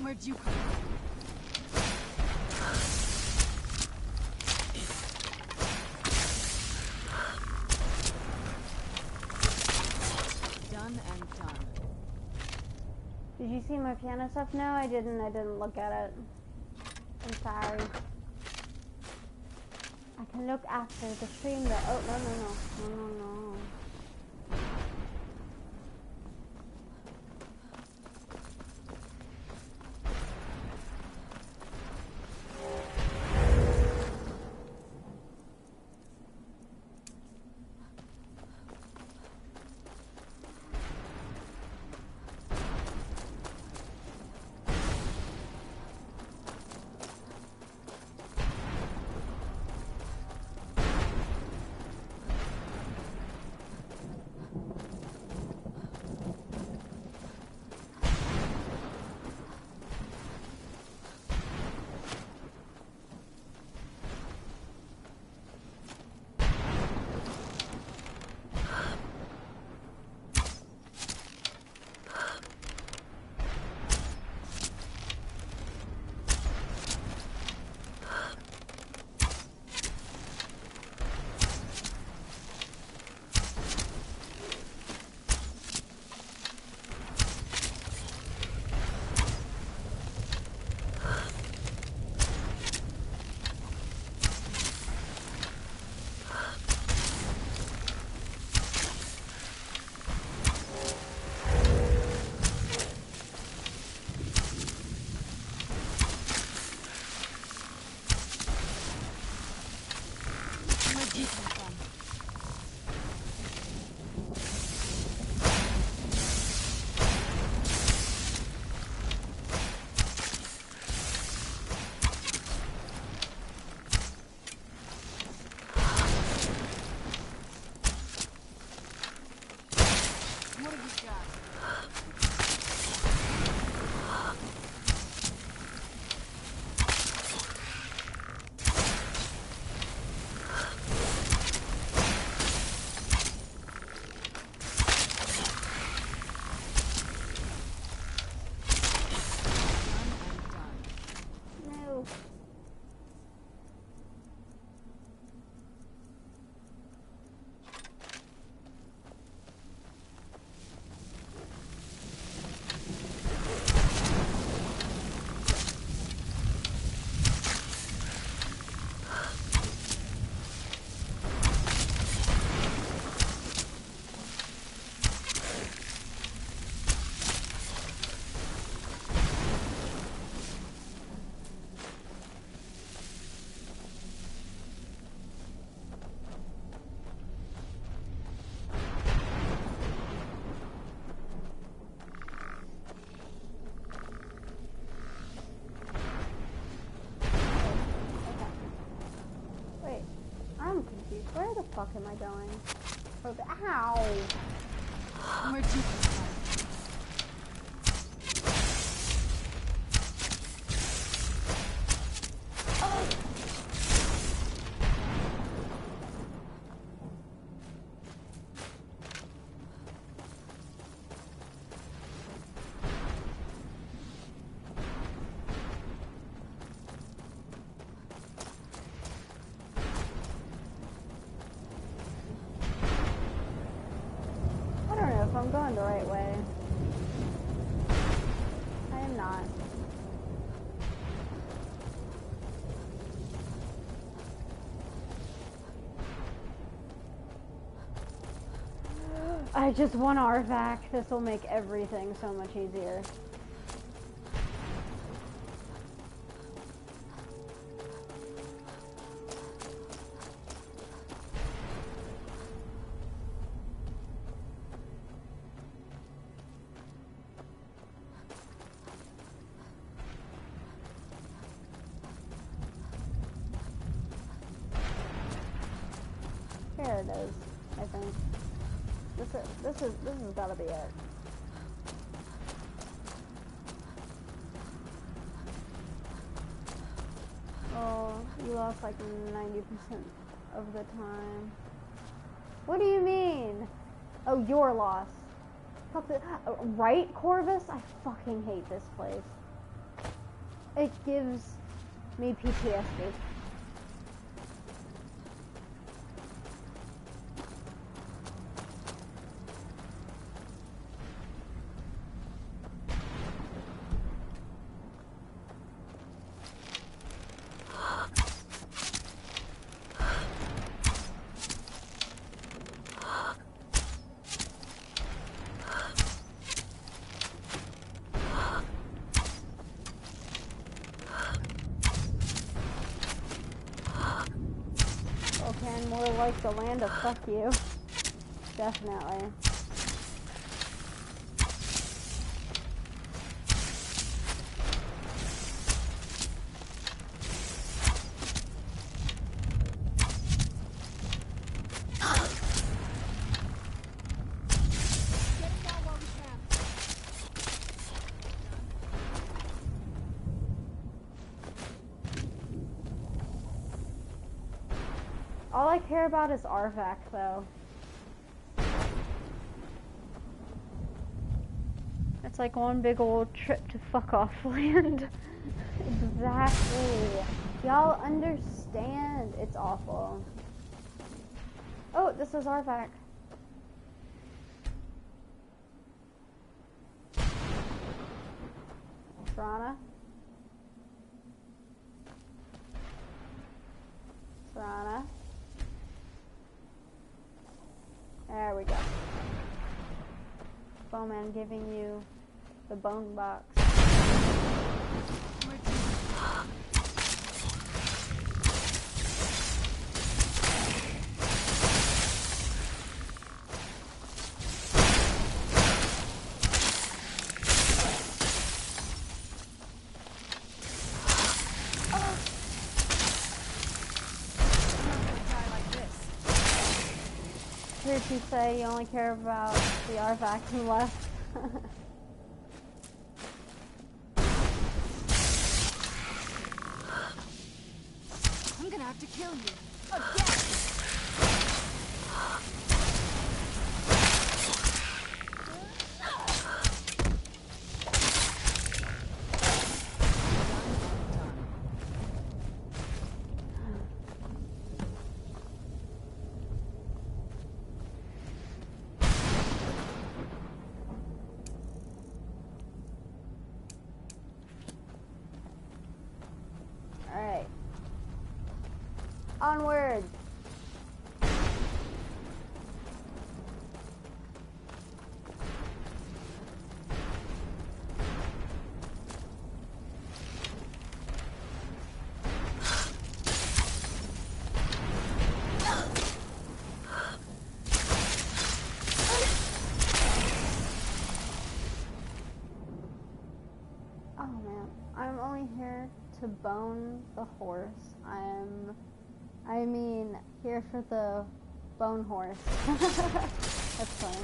Where'd you come from? Done and done. Did you see my piano stuff? No, I didn't. I didn't look at it. I'm sorry. I can look after the stream though. Oh, no, no, no. No, no, no. go. Where the fuck am I going? Ow! Where'd you go? I'm going the right way. I am not. I just want RVAC. This will make everything so much easier. There it is, I think. This has gotta be it. Oh, you lost like 90% of the time. What do you mean? Oh, your loss. Fuck the, right, Corvus? I fucking hate this place. It gives me PTSD. And more like the land of fuck you. Definitely. All I care about is RVAC, though. It's like one big old trip to fuck off land. Exactly. Y'all understand. It's awful. Oh, this is RVAC. Serana? Serana? There we go. Bowman giving you the bone box. Heard you say you only care about the RVAC and left. I'm gonna have to kill you. Again! Onward! Oh man, I'm only here to bone the horse. I mean, here for the bone horse. That's funny.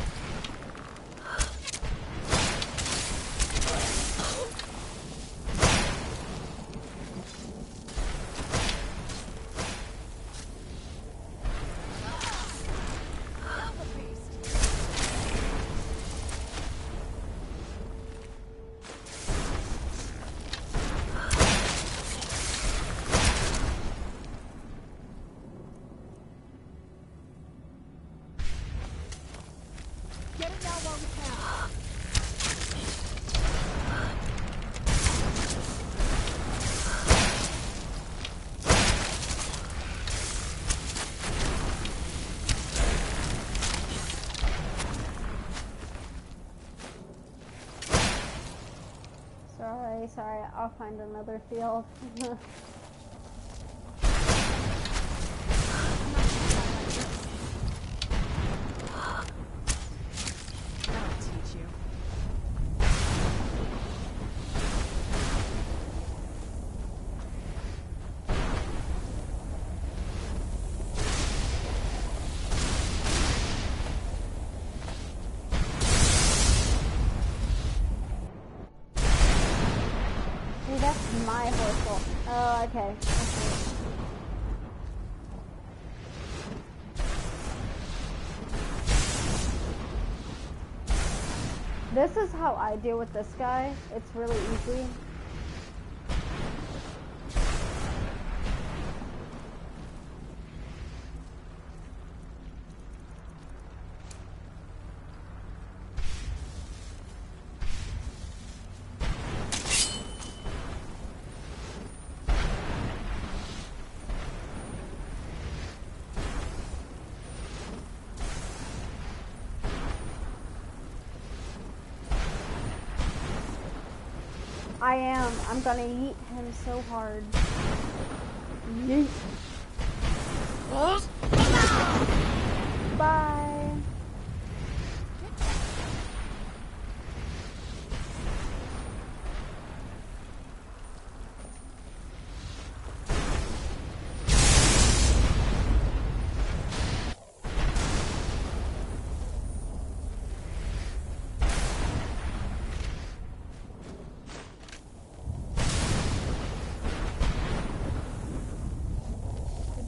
Get it now while we can. Sorry, I'll find another field. That'll teach you. See, that's my horse. Oh, okay. This is how I deal with this guy. It's really easy. I am. I'm gonna yeet him so hard. Yeet. Bye.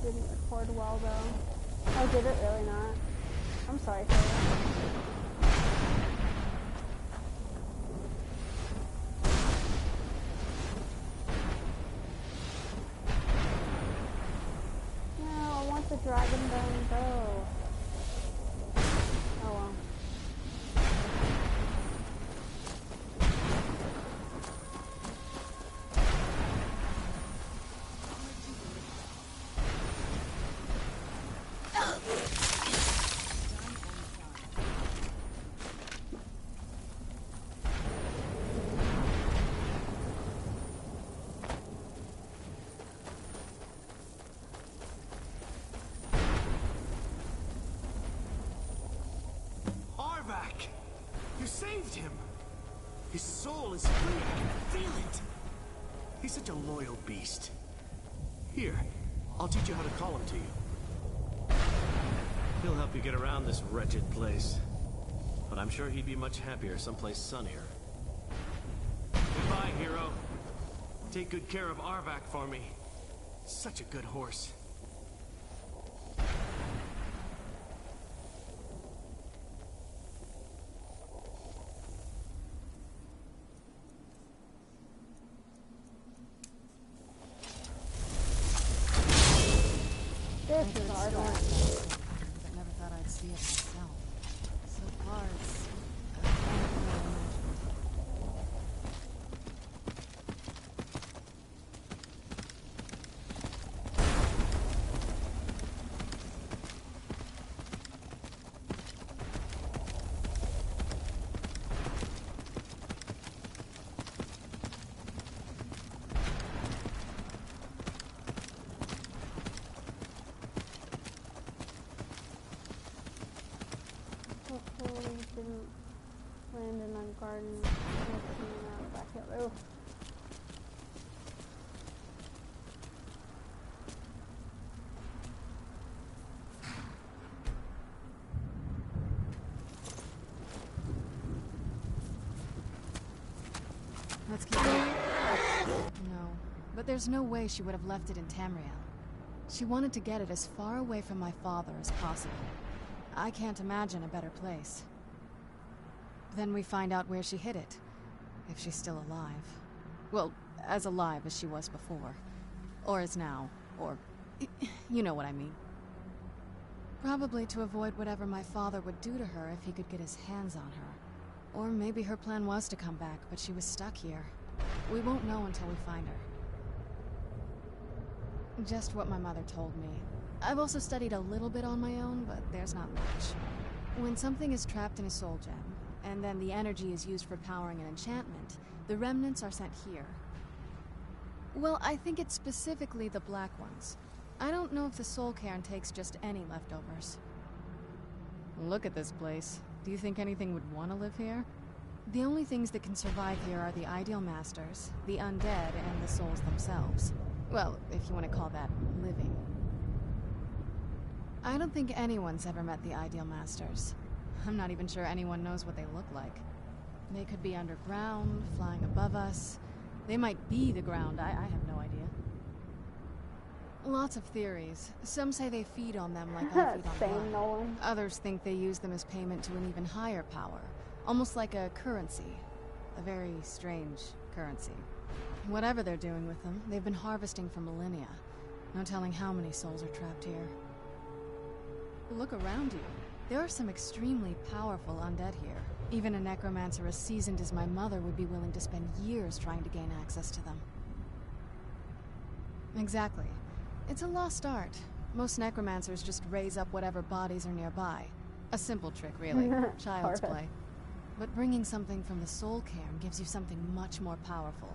Didn't record well though. Oh, did it really not? I'm sorry for that. No, I want the dragon bone bow. Oh well. You saved him! His soul is free, I can feel it! He's such a loyal beast. Here, I'll teach you how to call him to you. He'll help you get around this wretched place. But I'm sure he'd be much happier someplace sunnier. Goodbye, hero. Take good care of Arvak for me. Such a good horse. This is our one. I never thought I'd see it myself. So far, it's there's no way she would have left it in Tamriel. She wanted to get it as far away from my father as possible. I can't imagine a better place. Then we find out where she hid it, if she's still alive. Well, as alive as she was before. Or is now, or... you know what I mean. Probably to avoid whatever my father would do to her if he could get his hands on her. Or maybe her plan was to come back, but she was stuck here. We won't know until we find her. Just what my mother told me. I've also studied a little bit on my own, but there's not much. When something is trapped in a soul gem, and then the energy is used for powering an enchantment, the remnants are sent here. Well, I think it's specifically the black ones. I don't know if the soul cairn takes just any leftovers. Look at this place. Do you think anything would want to live here? The only things that can survive here are the ideal masters, the undead, and the souls themselves. Well, if you want to call that living. I don't think anyone's ever met the ideal masters. I'm not even sure anyone knows what they look like. They could be underground, flying above us. They might be the ground, I have no idea. Lots of theories. Some say they feed on them like I feed on Same, blood. Nolan. Others think they use them as payment to an even higher power. Almost like a currency. A very strange currency. Whatever they're doing with them, they've been harvesting for millennia. No telling how many souls are trapped here. Look around you. There are some extremely powerful undead here. Even a necromancer as seasoned as my mother would be willing to spend years trying to gain access to them. Exactly. It's a lost art. Most necromancers just raise up whatever bodies are nearby. A simple trick, really. Child's Perfect. play. But bringing something from the soul cairn gives you something much more powerful.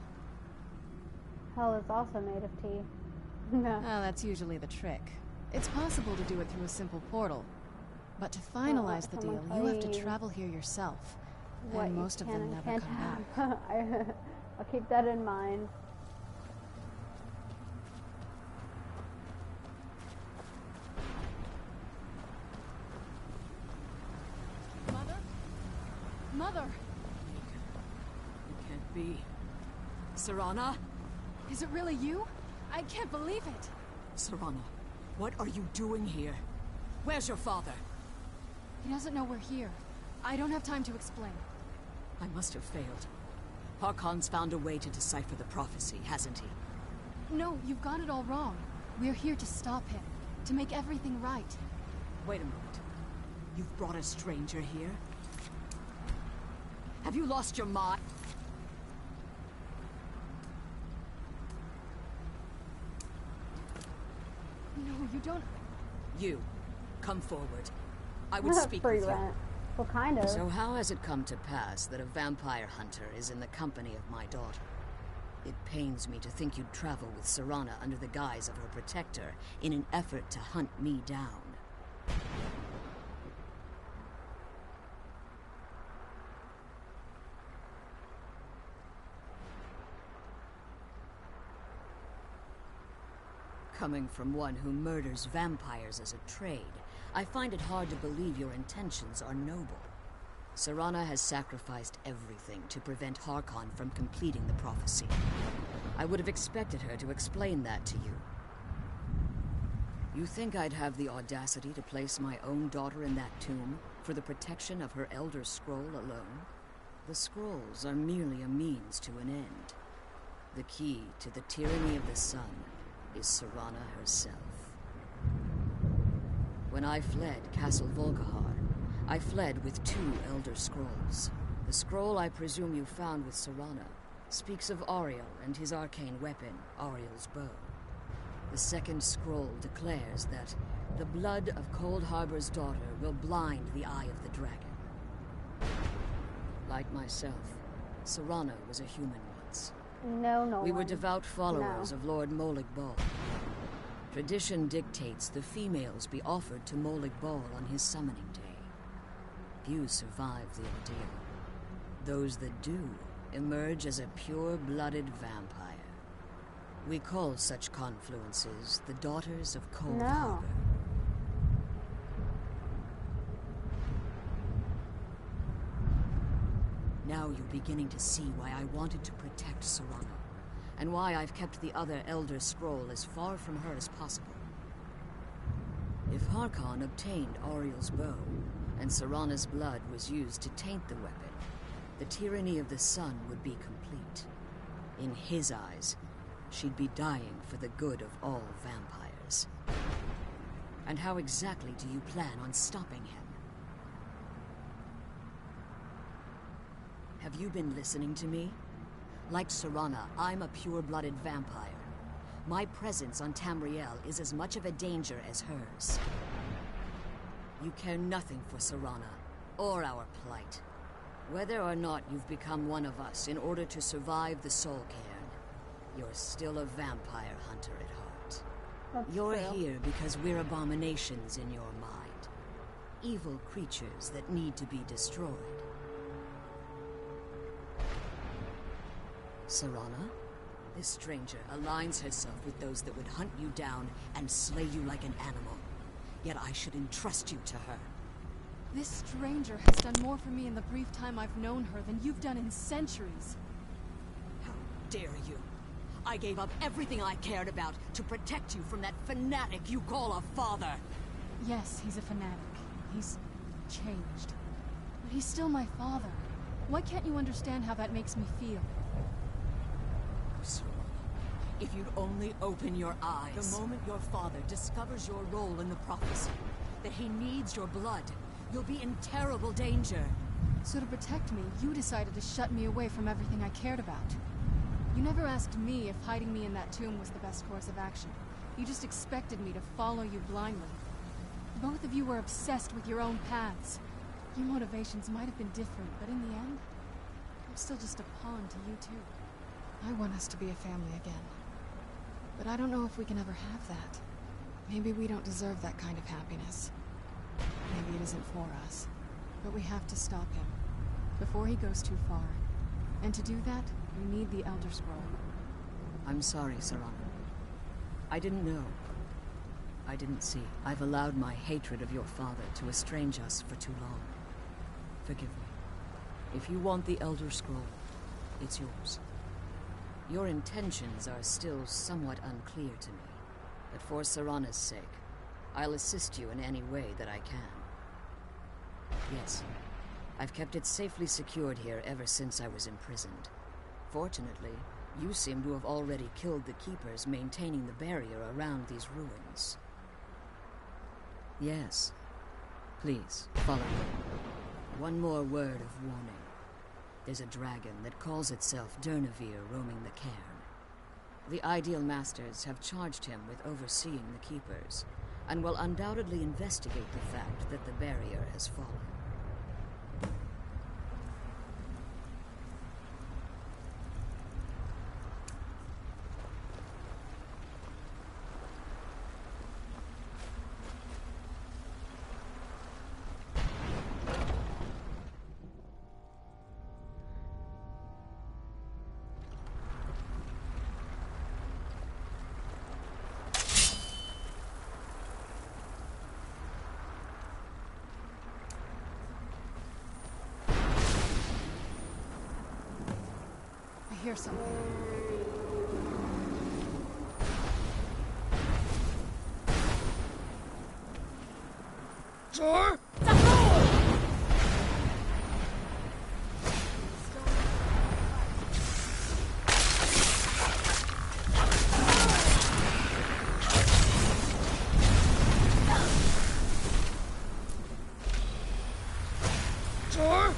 Hell is also made of tea. No. Well, that's usually the trick. It's possible to do it through a simple portal. But to finalize the deal, you have to travel here yourself. And most of them never come back. I'll keep that in mind. Mother? Mother! It can't be. Serana? Is it really you? I can't believe it! Serana, what are you doing here? Where's your father? He doesn't know we're here. I don't have time to explain. I must have failed. Harkon's found a way to decipher the prophecy, hasn't he? No, you've got it all wrong. We're here to stop him. To make everything right. Wait a moment. You've brought a stranger here? Have you lost your mind? No, you don't... You, come forward. I would speak Free with you. rent. Well, kind of. So how has it come to pass that a vampire hunter is in the company of my daughter? It pains me to think you'd travel with Serana under the guise of her protector in an effort to hunt me down. Coming from one who murders vampires as a trade, I find it hard to believe your intentions are noble. Serana has sacrificed everything to prevent Harkon from completing the prophecy. I would have expected her to explain that to you. You think I'd have the audacity to place my own daughter in that tomb for the protection of her Elder Scroll alone? The scrolls are merely a means to an end. The key to the tyranny of the sun is Serana herself. When I fled Castle Volkihar, I fled with 2 Elder Scrolls. The scroll I presume you found with Serana speaks of Auriel and his arcane weapon, Auriel's bow. The second scroll declares that the blood of Cold Harbor's daughter will blind the eye of the dragon. Like myself, Serana was a human once. No. We were devout followers No. of Lord Molig Bal. Tradition dictates the females be offered to Molig Bal on his summoning day. Few survive the ordeal. Those that do emerge as a pure-blooded vampire. We call such confluences the Daughters of Cold No. Harbor. Now you're beginning to see why I wanted to protect Serana. and why I've kept the other Elder Scroll as far from her as possible. If Harkon obtained Ariel's bow, and Serana's blood was used to taint the weapon, the tyranny of the sun would be complete. In his eyes, she'd be dying for the good of all vampires. And how exactly do you plan on stopping him? Have you been listening to me? Like Serana, I'm a pure-blooded vampire. My presence on Tamriel is as much of a danger as hers. You care nothing for Serana, or our plight. Whether or not you've become one of us in order to survive the Soul Cairn, you're still a vampire hunter at heart. That's You're true. here because we're abominations in your mind. Evil creatures that need to be destroyed. Serana? This stranger aligns herself with those that would hunt you down and slay you like an animal. Yet I should entrust you to her. This stranger has done more for me in the brief time I've known her than you've done in centuries. How dare you? I gave up everything I cared about to protect you from that fanatic you call a father. Yes, he's a fanatic. He's changed. But he's still my father. Why can't you understand how that makes me feel? Serana, if you'd only open your eyes. The moment your father discovers your role in the prophecy, that he needs your blood, you'll be in terrible danger. So to protect me, you decided to shut me away from everything I cared about. You never asked me if hiding me in that tomb was the best course of action. You just expected me to follow you blindly. Both of you were obsessed with your own paths. Your motivations might have been different, but in the end, I'm still just a pawn to you two. I want us to be a family again. But I don't know if we can ever have that. Maybe we don't deserve that kind of happiness. Maybe it isn't for us. But we have to stop him, before he goes too far. And to do that, we need the Elder Scroll. I'm sorry, Serana. I didn't know. I didn't see. I've allowed my hatred of your father to estrange us for too long. Forgive me. If you want the Elder Scroll, it's yours. Your intentions are still somewhat unclear to me, but for Serana's sake, I'll assist you in any way that I can. Yes, I've kept it safely secured here ever since I was imprisoned. Fortunately, you seem to have already killed the keepers maintaining the barrier around these ruins. Yes. Please, follow me. One more word of warning. There's a dragon that calls itself Durnavir roaming the cairn. The Ideal Masters have charged him with overseeing the keepers, and will undoubtedly investigate the fact that the barrier has fallen. I hear something. Sure? Sure?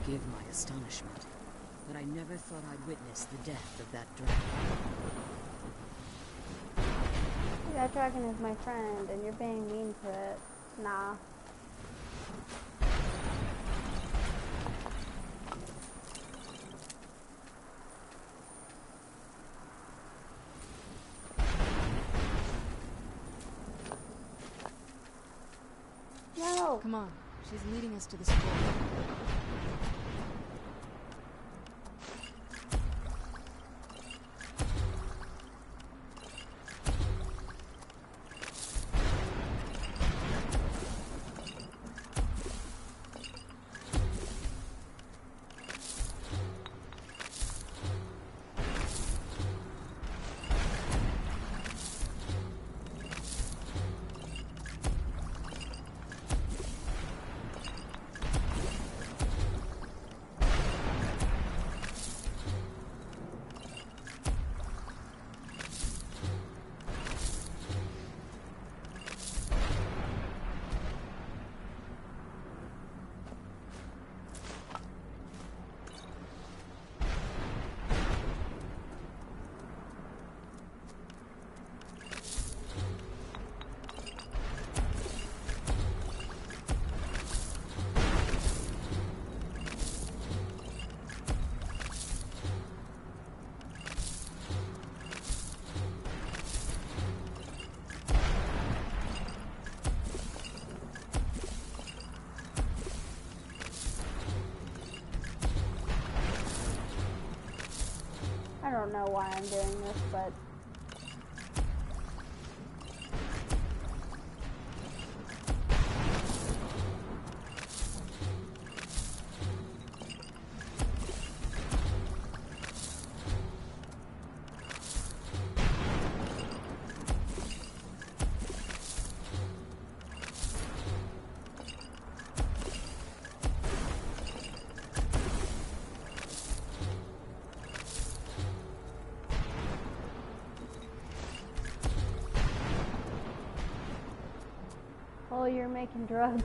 Forgive my astonishment, but I never thought I'd witness the death of that dragon. That dragon is my friend, and you're being mean to it. Nah. No! Come on. She's leading us to the scroll. I don't know why I'm doing this, but... Oh, you're making drugs.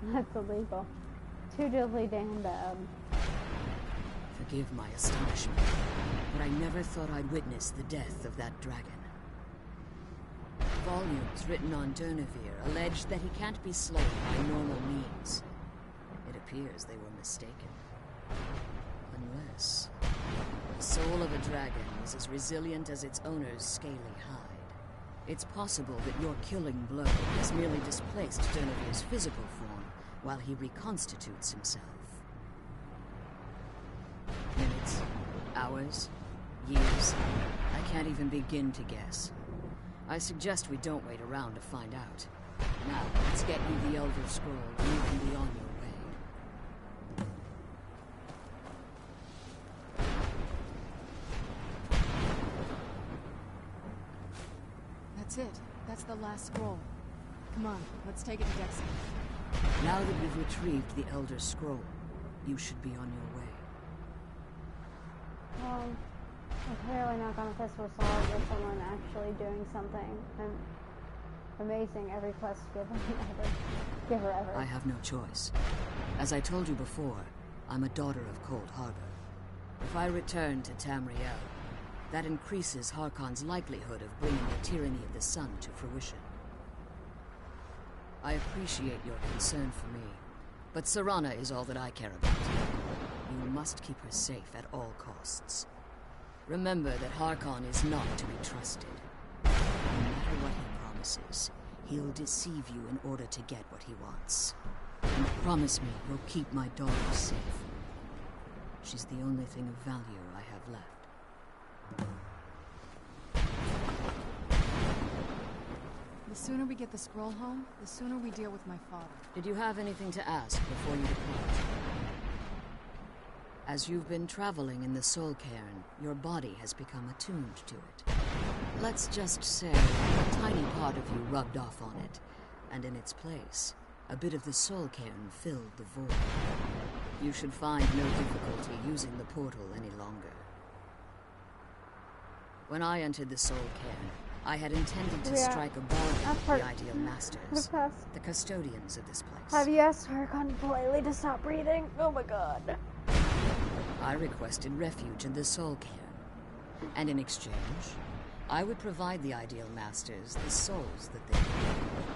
That's illegal. Too diddly damn bad. Forgive my astonishment, but I never thought I'd witness the death of that dragon. Volumes written on Durnevere allege that he can't be slain by normal means. It appears they were mistaken. Unless the soul of a dragon was as resilient as its owner's scaly hide. It's possible that your killing blow has merely displaced Durnevere's physical form while he reconstitutes himself. Minutes, hours, years, I can't even begin to guess. I suggest we don't wait around to find out. Now, let's get you the Elder Scroll, and you can be on your way. That's it. That's the last scroll. Come on, let's take it to Dexter. Now that we've retrieved the Elder Scroll, you should be on your way. Well, I'm clearly not gonna fist with solid with someone actually doing something. And amazing every quest giver ever. I have no choice. As I told you before, I'm a daughter of Cold Harbor. If I return to Tamriel, that increases Harkon's likelihood of bringing the tyranny of the sun to fruition. I appreciate your concern for me, but Serana is all that I care about. You must keep her safe at all costs. Remember that Harkon is not to be trusted. No matter what he promises, he'll deceive you in order to get what he wants. And promise me you'll keep my daughter safe. She's the only thing of value I have left. The sooner we get the scroll home, the sooner we deal with my father. Did you have anything to ask before you depart? As you've been traveling in the Soul Cairn, your body has become attuned to it. Let's just say a tiny part of you rubbed off on it, and in its place, a bit of the Soul Cairn filled the void. You should find no difficulty using the portal any longer. When I entered the Soul Cairn, I had intended to Yeah. strike a bargain That's with part- the Ideal Masters, the past. the custodians of this place. Have you asked Harkon politely to stop breathing? Oh my god. I requested refuge in the Soul Cairn, and in exchange, I would provide the Ideal Masters the souls that they needed.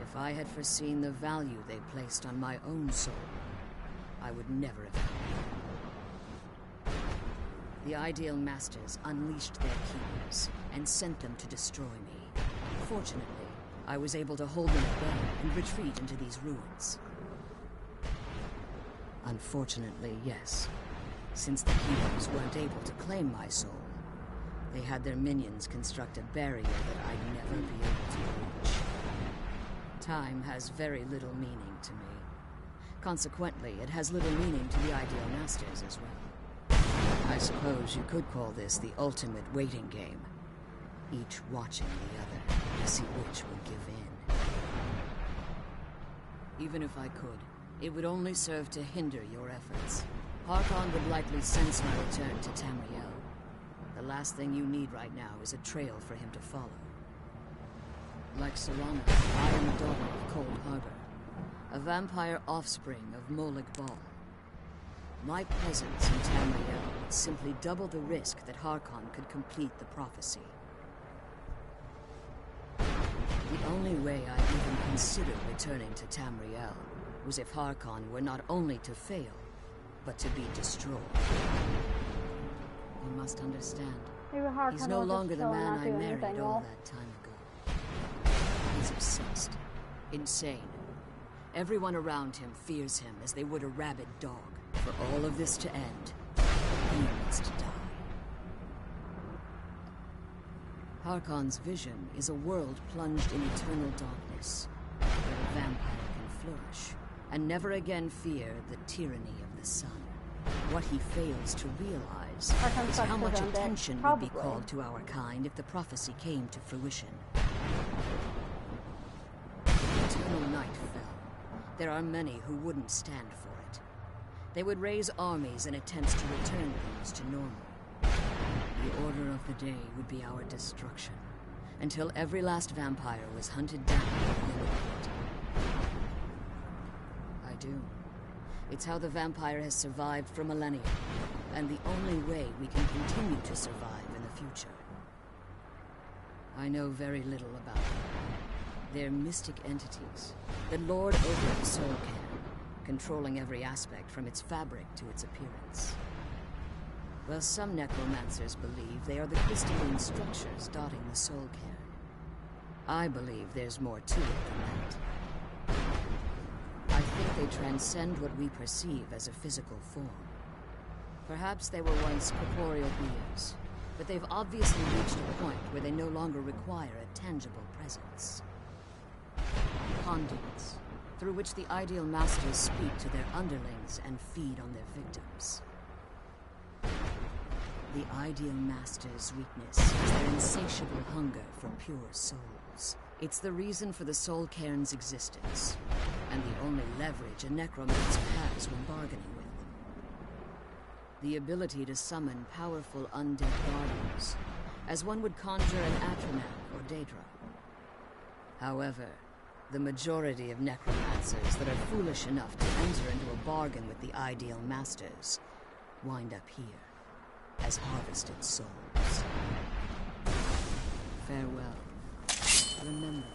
If I had foreseen the value they placed on my own soul, I would never have done it. The Ideal Masters unleashed their keepers and sent them to destroy me. Fortunately, I was able to hold them at bay and retreat into these ruins. Unfortunately, yes. Since the keepers weren't able to claim my soul, they had their minions construct a barrier that I'd never be able to reach. Time has very little meaning to me. Consequently, it has little meaning to the Ideal Masters as well. I suppose you could call this the ultimate waiting game, each watching the other to see which will give in. Even if I could, it would only serve to hinder your efforts. Harkon would likely sense my return to Tamriel. The last thing you need right now is a trail for him to follow. Like Serana, I am a daughter of Cold Harbor, a vampire offspring of Molag Bal. My presence in Tamriel would simply double the risk that Harkon could complete the prophecy. The only way I even considered returning to Tamriel was if Harkon were not only to fail, but to be destroyed. You must understand, Maybe Harkon he's no will just longer the chill and man not I do married anything, all well. that time ago. He's obsessed, insane. Everyone around him fears him as they would a rabid dog. For all of this to end, he must die. Harkon's vision is a world plunged in eternal darkness, where a vampire can flourish, and never again fear the tyranny of the sun. What he fails to realize Harkon is sucks how his much own dick. attention would Probably. be called to our kind if the prophecy came to fruition. Eternal night fell. There are many who wouldn't stand for it. They would raise armies in attempts to return things to normal. The order of the day would be our destruction, until every last vampire was hunted down and eliminated. I do. It's how the vampire has survived for millennia, and the only way we can continue to survive in the future. I know very little about them. They're mystic entities that lord over the Soul Cairn, controlling every aspect from its fabric to its appearance. While some necromancers believe they are the crystalline structures dotting the Soul Cairn, I believe there's more to it than that. I think they transcend what we perceive as a physical form. Perhaps they were once corporeal beings, but they've obviously reached a point where they no longer require a tangible presence. Conduits, through which the Ideal Masters speak to their underlings and feed on their victims. The Ideal Masters' weakness is their insatiable hunger for pure souls. It's the reason for the Soul Cairn's existence, and the only leverage a necromancer has when bargaining with them. The ability to summon powerful undead guardians, as one would conjure an Atraman or Daedra. However, the majority of necromancers that are foolish enough to enter into a bargain with the Ideal Masters wind up here as harvested souls. Farewell. Remember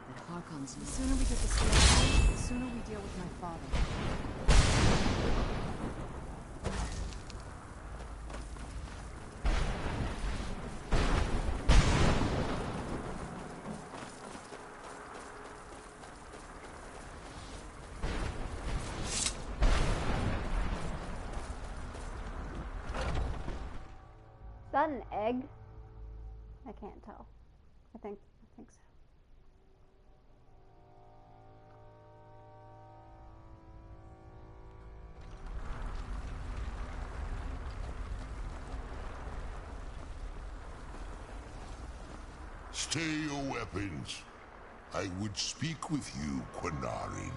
that Harkon's The sooner we get this done, the sooner we deal with my father. Is that an egg? I can't tell. I think so. Stay your weapons. I would speak with you, Quinarin.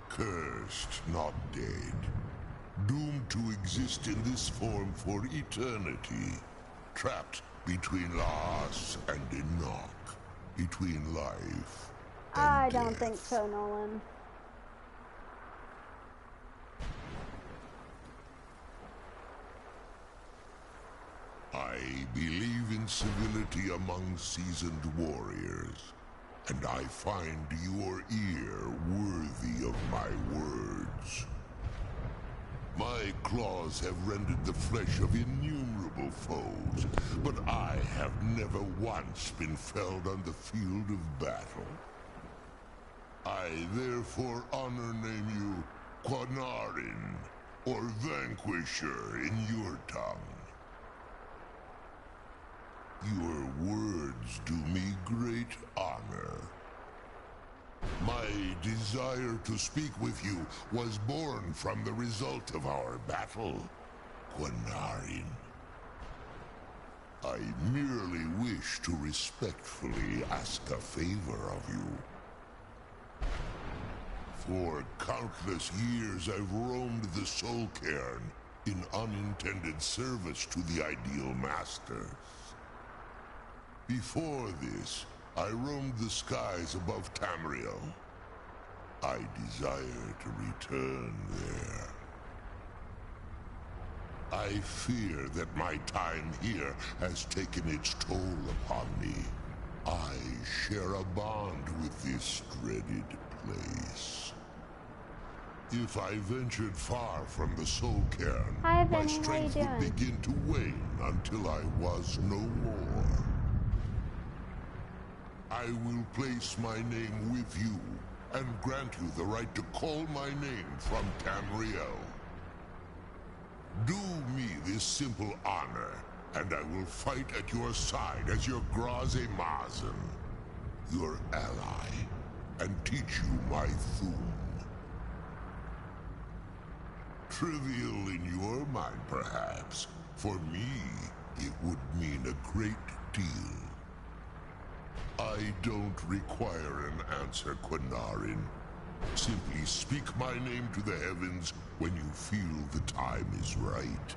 Cursed, not dead. doomed to exist in this form for eternity, trapped between Laas and Enoch, between life and I don't death. think so, Nolan. I believe in civility among seasoned warriors, and I find your ear worthy of my words. My claws have rended the flesh of innumerable foes, but I have never once been felled on the field of battle. I therefore honor name you Quanarin, or Vanquisher in your tongue. Your words do me great honor. My desire to speak with you was born from the result of our battle, Quanarin. I merely wish to respectfully ask a favor of you. For countless years I've roamed the Soul Cairn in unintended service to the Ideal Masters. Before this, I roamed the skies above Tamriel. I desire to return there. I fear that my time here has taken its toll upon me. I share a bond with this dreaded place. If I ventured far from the Soul Cairn, Hi, my Vinny, how you strength would doing? begin to wane until I was no more. I will place my name with you, and grant you the right to call my name from Tamriel. Do me this simple honor, and I will fight at your side as your Graze Mazen, your ally, and teach you my Thum. Trivial in your mind, perhaps. For me, it would mean a great deal. I don't require an answer, Quanarin. Simply speak my name to the heavens when you feel the time is right.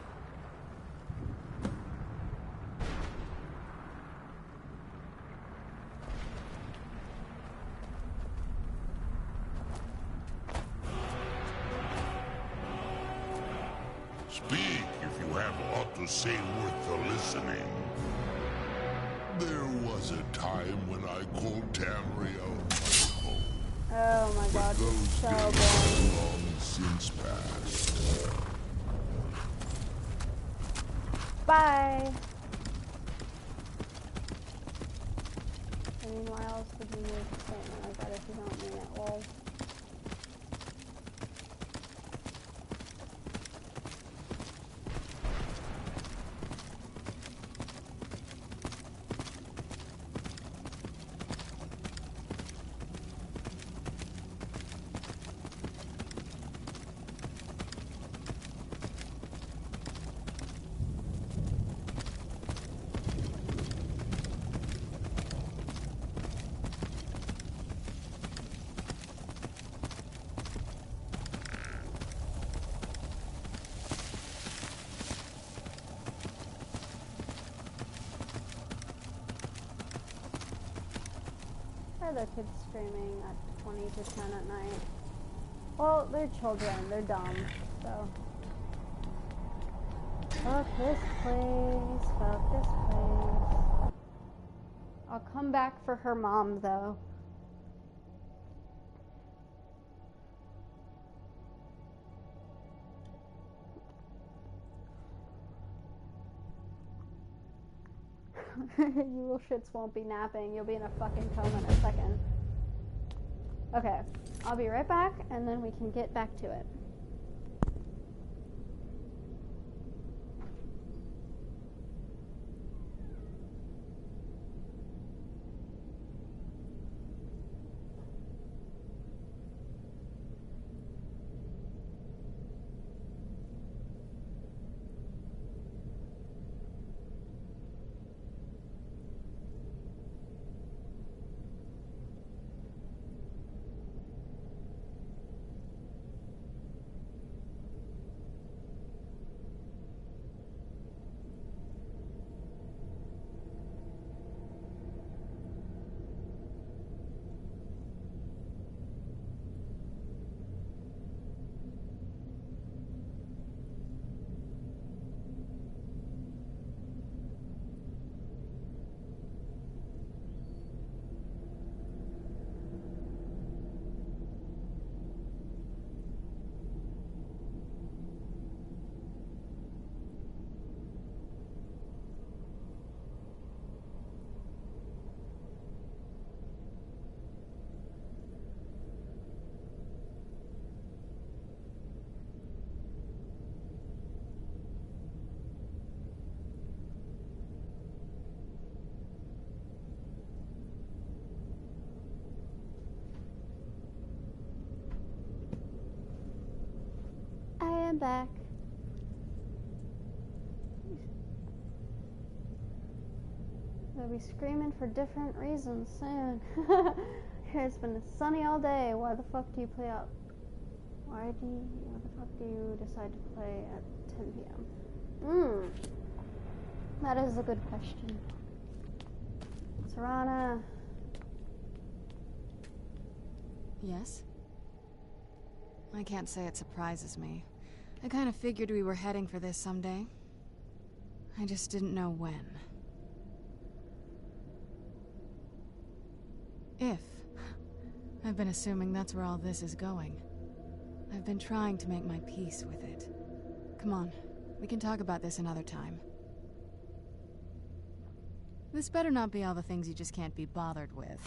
Speak if you have aught to say worth the listening. There was a time when I called Tamriel my home. Oh my god, Those this is so days boring. have long since passed. Bye! I mean, why else would you make a statement like that if you don't mean it? Well, why are the kids screaming at 20 to 10 at night? Well, they're children. They're dumb, so. Fuck this place. Fuck this place. I'll come back for her mom, though. You little shits won't be napping. You'll be in a fucking coma in a second. Okay, I'll be right back, and then we can get back to it. back. They'll be screaming for different reasons soon. It's been sunny all day. Why the fuck do you play out? Why the fuck do you decide to play at 10 p.m.? That is a good question. Serana. Yes? I can't say it surprises me. I kind of figured we were heading for this someday. I just didn't know when. If. I've been assuming that's where all this is going. I've been trying to make my peace with it. Come on, we can talk about this another time. This better not be all the things you just can't be bothered with.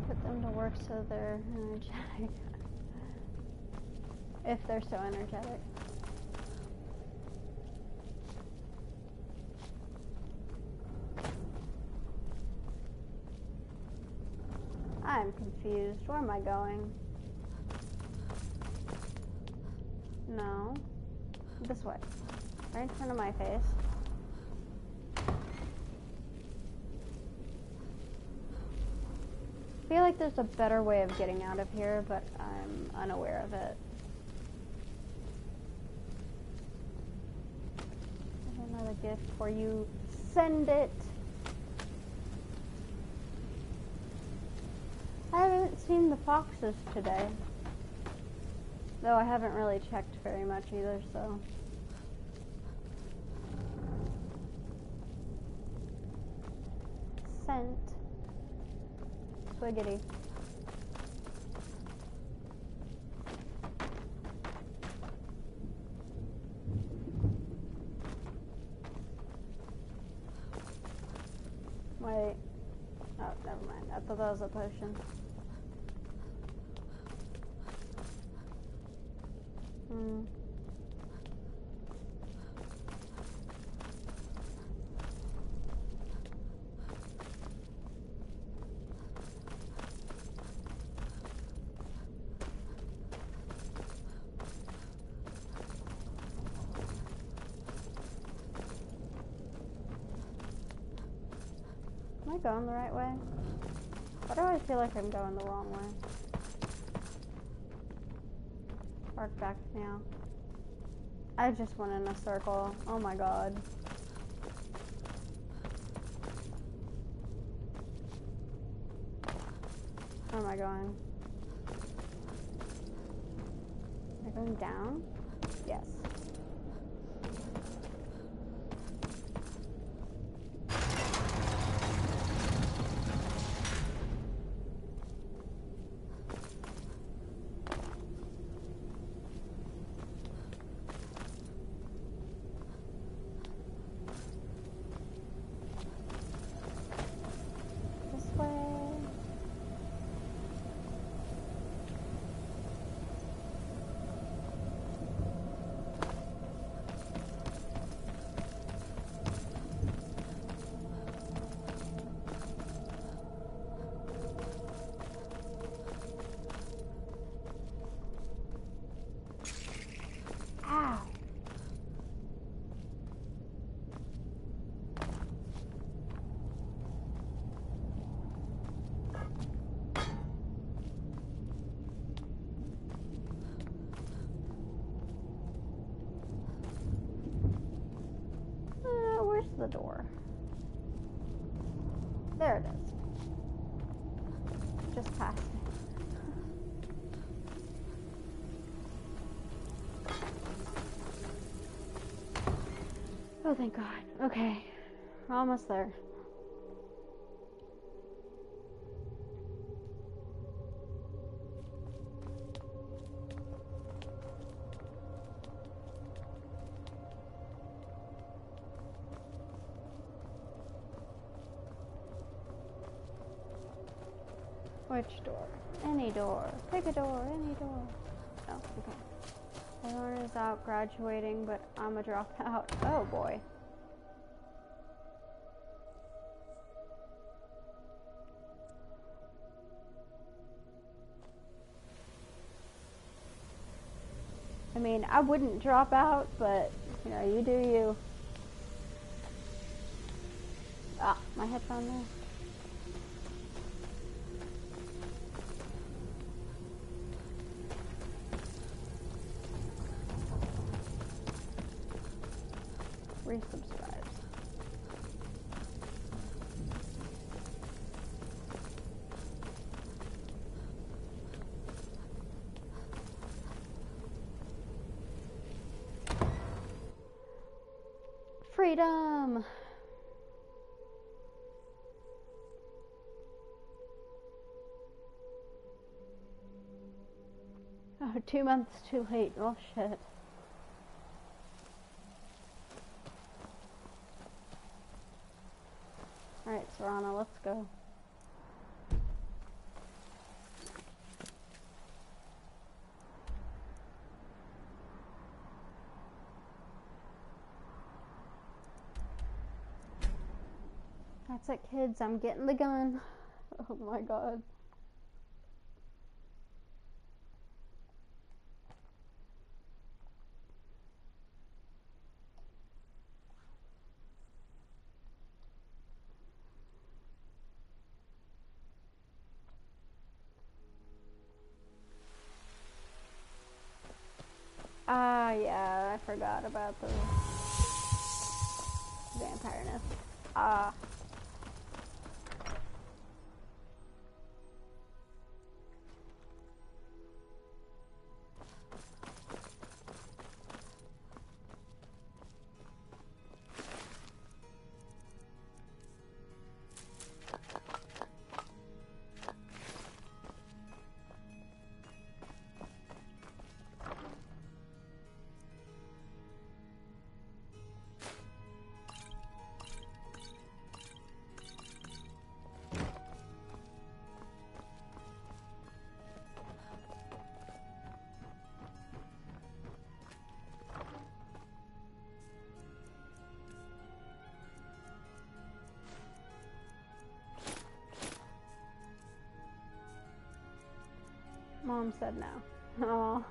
Put them to work so they're energetic. If they're so energetic. I'm confused. Where am I going? No. This way. Right in front of my face. I feel like there's a better way of getting out of here, but I'm unaware of it. There's another gift for you. Send it! I haven't seen the foxes today. Though I haven't really checked very much either, so... Scent. Swiggity. Wait. Oh, never mind. I thought that was a potion. Am I going the right way? Why do I feel like I'm going the wrong way? Park back now. I just went in a circle. Oh my god. Where am I going? Am I going down? Yes. Where's the door? There it is. Just past it. Oh, thank God. Okay. We're almost there. Which door? Any door. Pick a door. Any door. Oh, okay. Everyone is out graduating, but I'm a dropout. Oh boy. mean, I wouldn't drop out, but, you know, you do you. Ah, my headphone there. Resubscribes. Freedom! Oh, 2 months too late. Oh, shit. Alright, Serana, let's go. That's it, kids. I'm getting the gun. Oh my god. Ah, yeah, I forgot about the vampireness. Ah. Mom said no. Aw.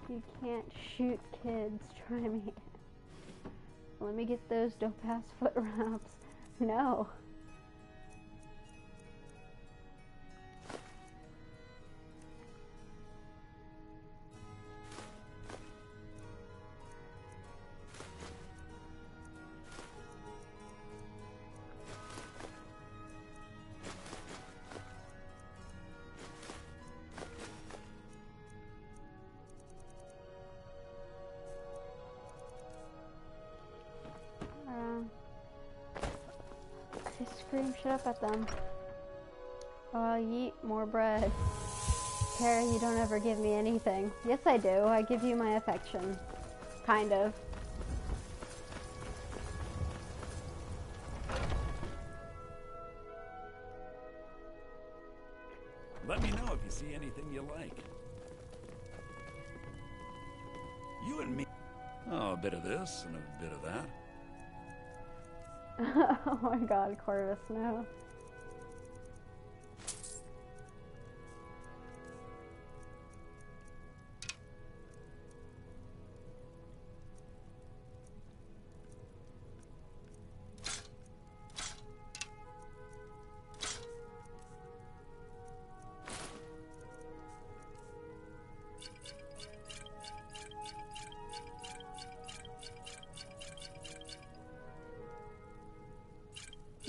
You can't shoot kids. Try me. Let me get those dope ass foot wraps. No. Scream shit up at them. Oh, yeet, more bread. Kara, you don't ever give me anything. Yes, I do. I give you my affection. Kind of. Let me know if you see anything you like. You and me. Oh, a bit of this and a bit of that. Oh my god, Corvus, no.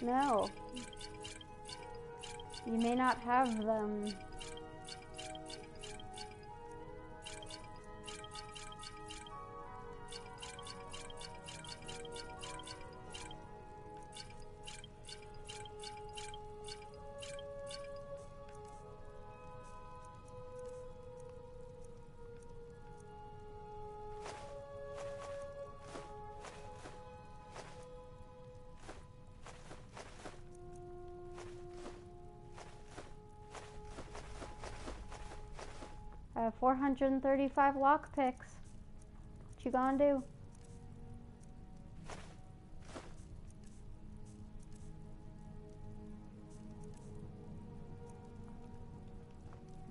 No. You may not have them. have 435 lockpicks. What you gonna do?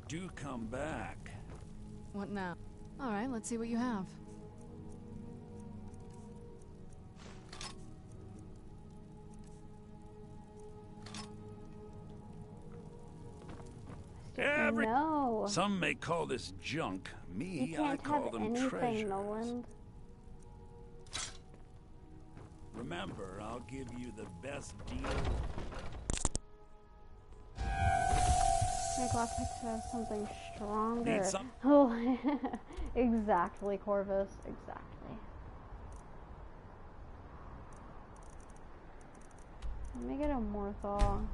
Do come back. What now? Alright, let's see what you have. No. Some may call this junk. You Me, I can't call have them anything, treasures. Nolan. Remember, I'll give you the best deal. Make lockpicks have something stronger. Need some? Oh, exactly, Corvus. Exactly. Let me get a Morthal.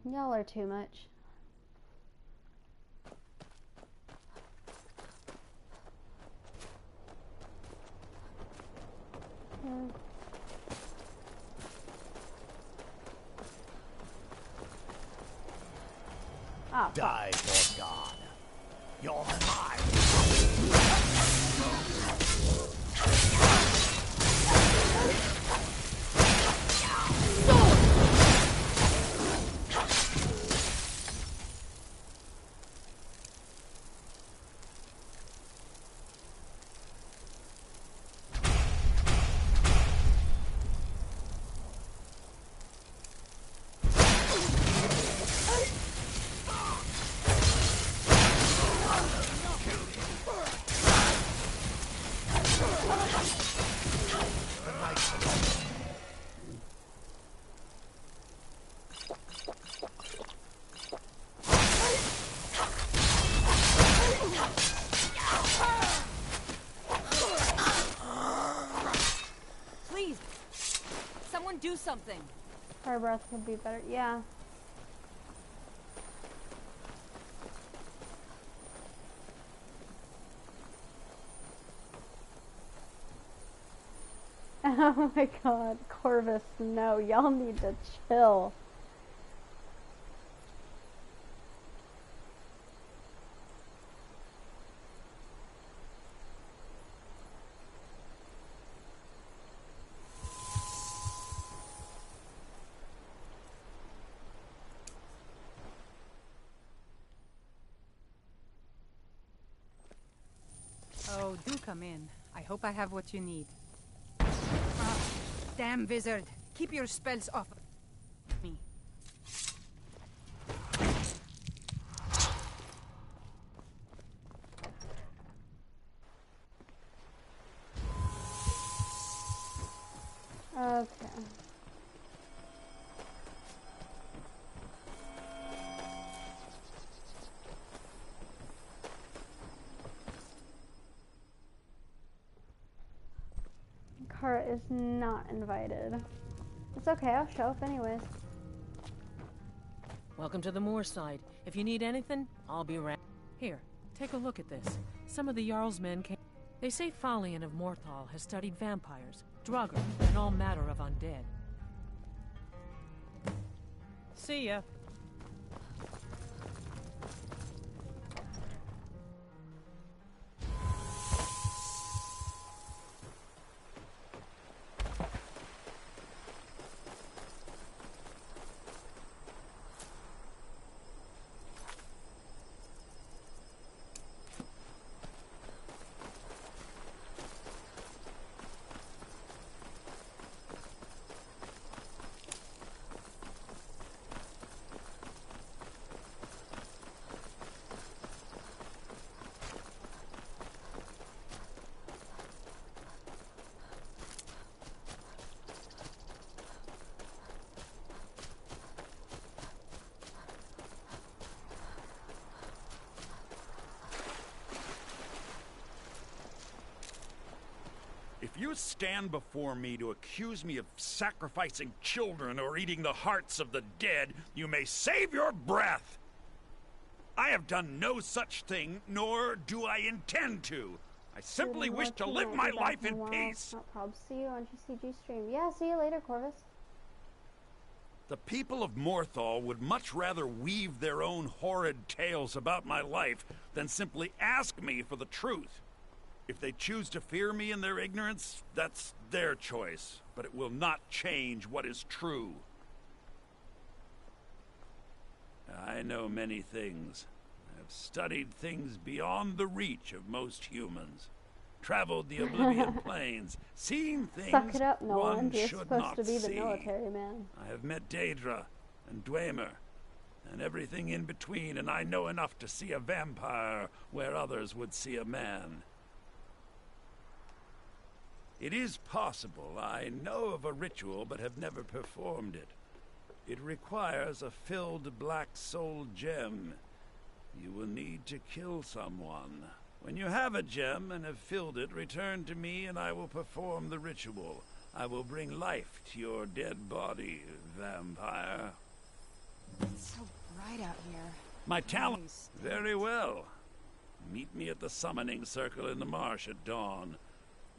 Y'all are too much. Ah, fuck. Die for God. You're mine. Please, someone do something. Fire breath would be better. Yeah. Oh my god, Corvus, no, y'all need to chill. Oh, do come in. I hope I have what you need. Ah, damn wizard. Keep your spells off me. Okay. Kara is not invited. It's okay, I'll show up anyways. Welcome to the Moorside. If you need anything, I'll be around. Here, take a look at this. Some of the Jarl's men came. They say Falion of Morthal has studied vampires, Draugr, and all manner of undead. See ya. If you stand before me to accuse me of sacrificing children or eating the hearts of the dead, you may save your breath. I have done no such thing, nor do I intend to. I simply wish to live my life in peace. Not probs. See you on GCG stream. Yeah, see you later, Corvus. The people of Morthal would much rather weave their own horrid tales about my life than simply ask me for the truth. If they choose to fear me in their ignorance, that's their choice, but it will not change what is true. I know many things. I've studied things beyond the reach of most humans. Traveled the Oblivion Plains, seen things Suck it up, Nolan. one You're should supposed not to be the see. military man. I have met Daedra and Dwemer and everything in between, and I know enough to see a vampire where others would see a man. It is possible I know of a ritual but have never performed it. It requires a filled black soul gem. You will need to kill someone. When you have a gem and have filled it, return to me and I will perform the ritual. I will bring life to your dead body, vampire. It's so bright out here. My talent. Nice. Very well. Meet me at the summoning circle in the marsh at dawn.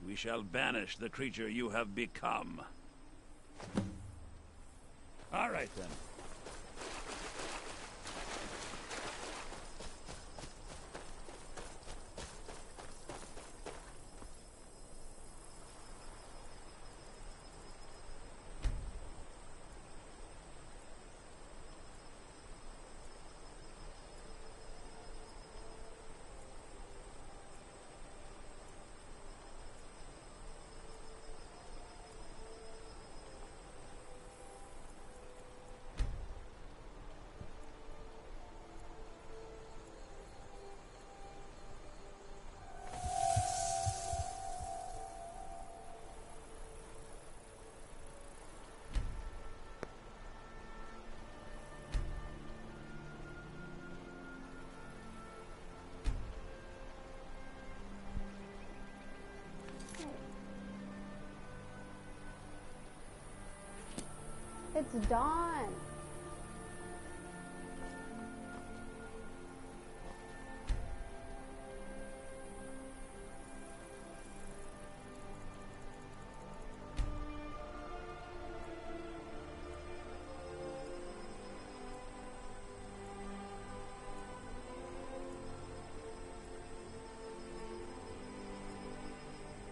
We shall banish the creature you have become. All right, then. It's dawn.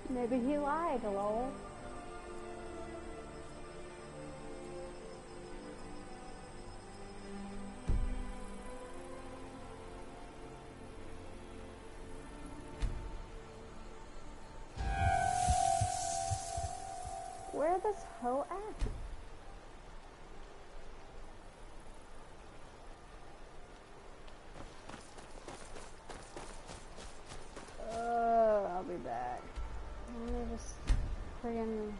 Maybe he lied, lol. Where this hoe at? I'll be back. Let me just friggin'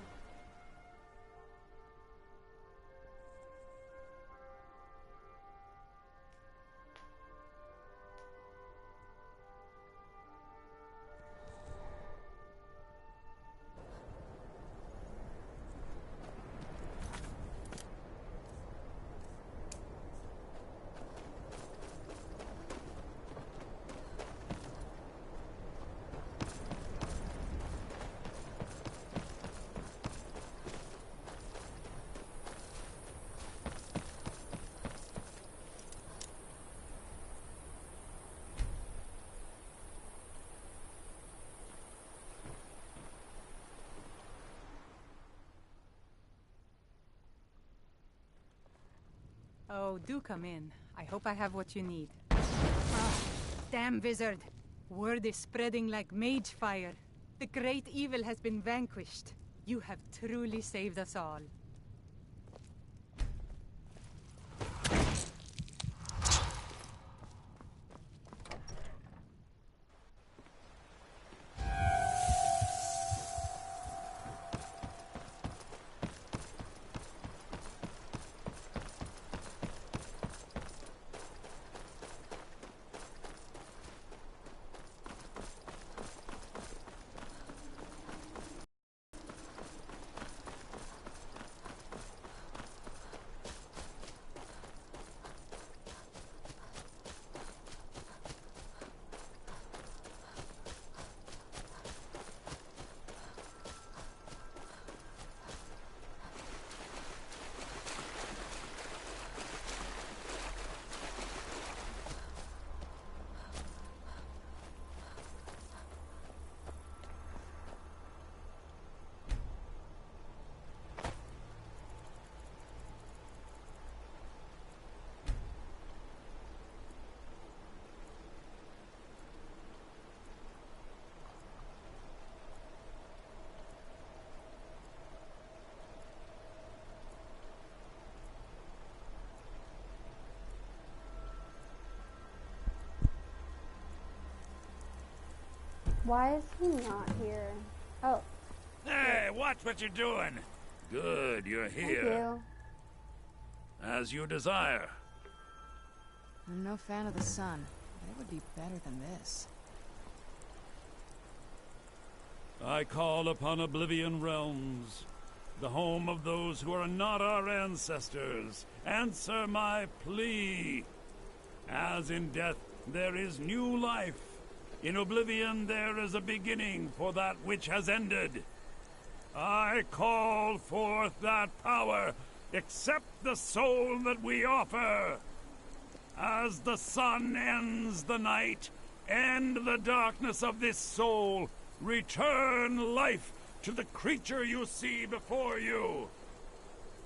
Oh, do come in. I hope I have what you need. Ah, damn wizard. Word is spreading like mage fire. The great evil has been vanquished. You have truly saved us all. Why is he not here? Oh. Hey, watch what you're doing. Good, you're here. Thank you. As you desire. I'm no fan of the sun, but it would be better than this. I call upon Oblivion Realms, the home of those who are not our ancestors. Answer my plea. As in death there is new life, in Oblivion there is a beginning for that which has ended. I call forth that power. Accept the soul that we offer. As the sun ends the night, end the darkness of this soul. Return life to the creature you see before you.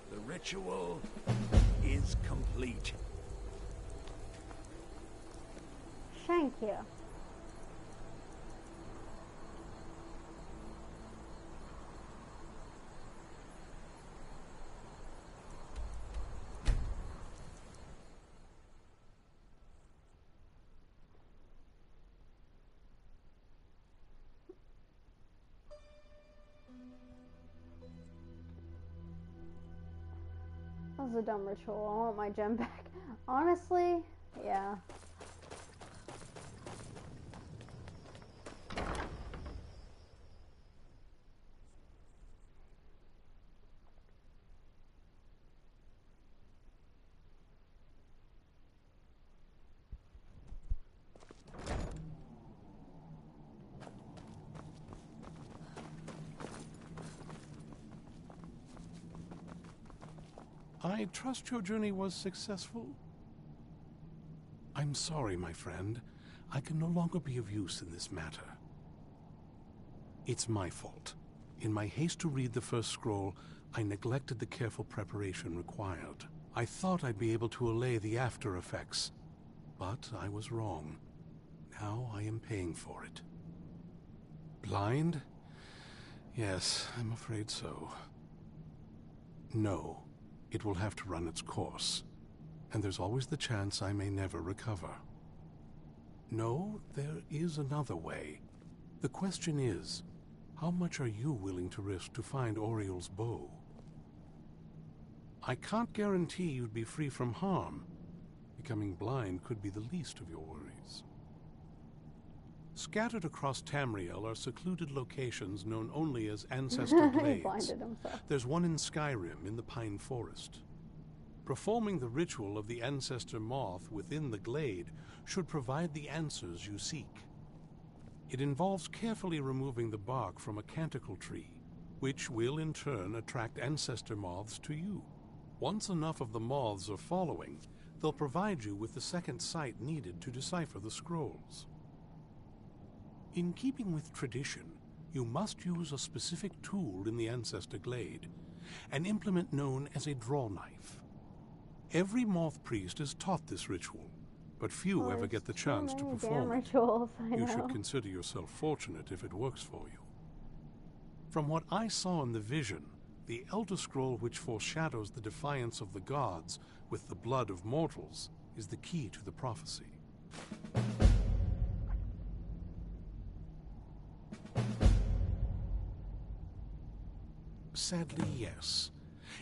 The ritual is complete. Thank you. That was a dumb ritual. I want my gem back. Honestly, yeah. I trust your journey was successful? I'm sorry, my friend. I can no longer be of use in this matter. It's my fault. In my haste to read the first scroll, I neglected the careful preparation required. I thought I'd be able to allay the after effects, but I was wrong. Now I am paying for it. Blind? Yes, I'm afraid so. No. It will have to run its course, and there's always the chance I may never recover. No, there is another way. The question is, how much are you willing to risk to find Oriel's bow? I can't guarantee you'd be free from harm. Becoming blind could be the least of your worries. Scattered across Tamriel are secluded locations known only as Ancestor He Glades. blinded himself. There's one in Skyrim in the Pine Forest. Performing the ritual of the Ancestor Moth within the glade should provide the answers you seek. It involves carefully removing the bark from a canticle tree, which will in turn attract ancestor moths to you. Once enough of the moths are following, they'll provide you with the second sight needed to decipher the scrolls. In keeping with tradition, you must use a specific tool in the Ancestor Glade, an implement known as a draw knife. Every moth priest is taught this ritual, but few ever get the chance to perform it. Rituals, I You know. should consider yourself fortunate if it works for you. From what I saw in the vision, the Elder Scroll which foreshadows the defiance of the gods with the blood of mortals is the key to the prophecy. Sadly, yes.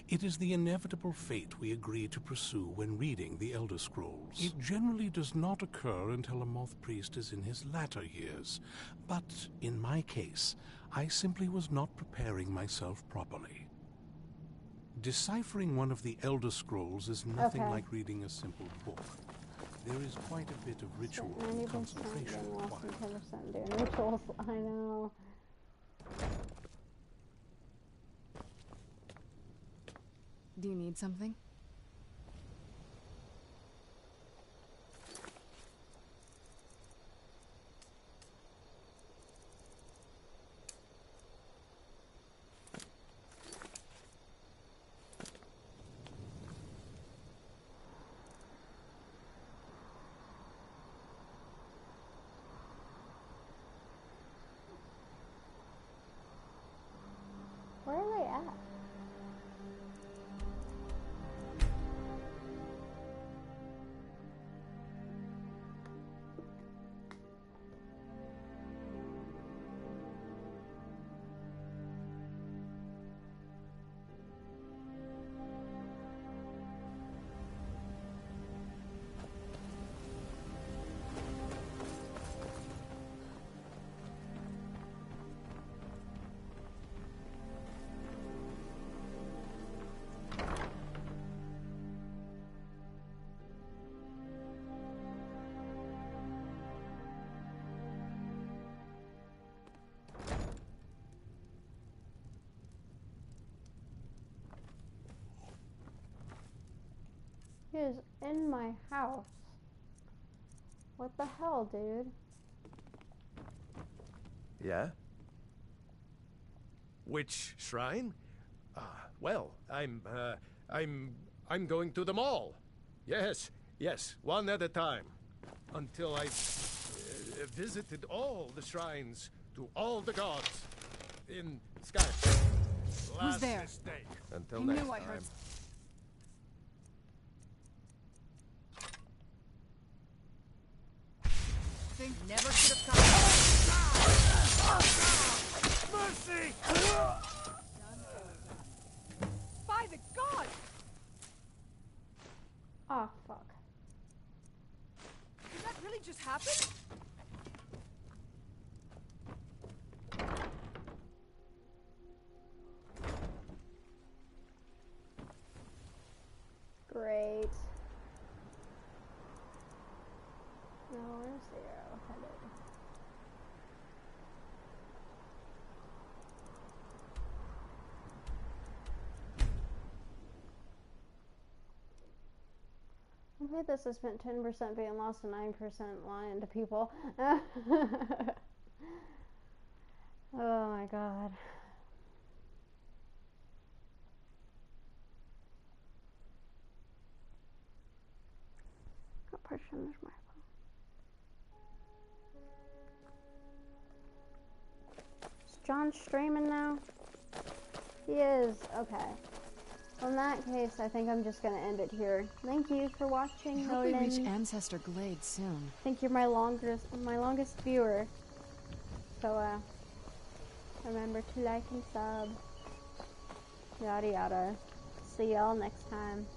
It is the inevitable fate we agree to pursue when reading the Elder Scrolls. It generally does not occur until a moth priest is in his latter years, but in my case, I simply was not preparing myself properly. Deciphering one of the Elder Scrolls is nothing like reading a simple book. There is quite a bit of ritual and concentration required. 10% doing rituals, I know. Do you need something? Where are they at? He is in my house. What the hell, dude? Yeah? Which shrine? Well, I'm going to them all. Yes, one at a time. Until I've visited all the shrines to all the gods in Skyrim. Who's there? Mistake. Until I next knew I time. heard. Think never should have come. Mercy! By the gods! Oh, fuck. Did that really just happen? Great. Now where's the arrow headed? Okay, this has spent 10% being lost and 9% lying to people. Oh my god. What portion is my phone? Is John streaming now? He is. Okay. Well, in that case, I think I'm just gonna end it here. Thank you for watching, I hope we reach Nolan. Ancestor Glade soon. I think you're my longest viewer. So, remember to like and sub. Yada yada. See y'all next time.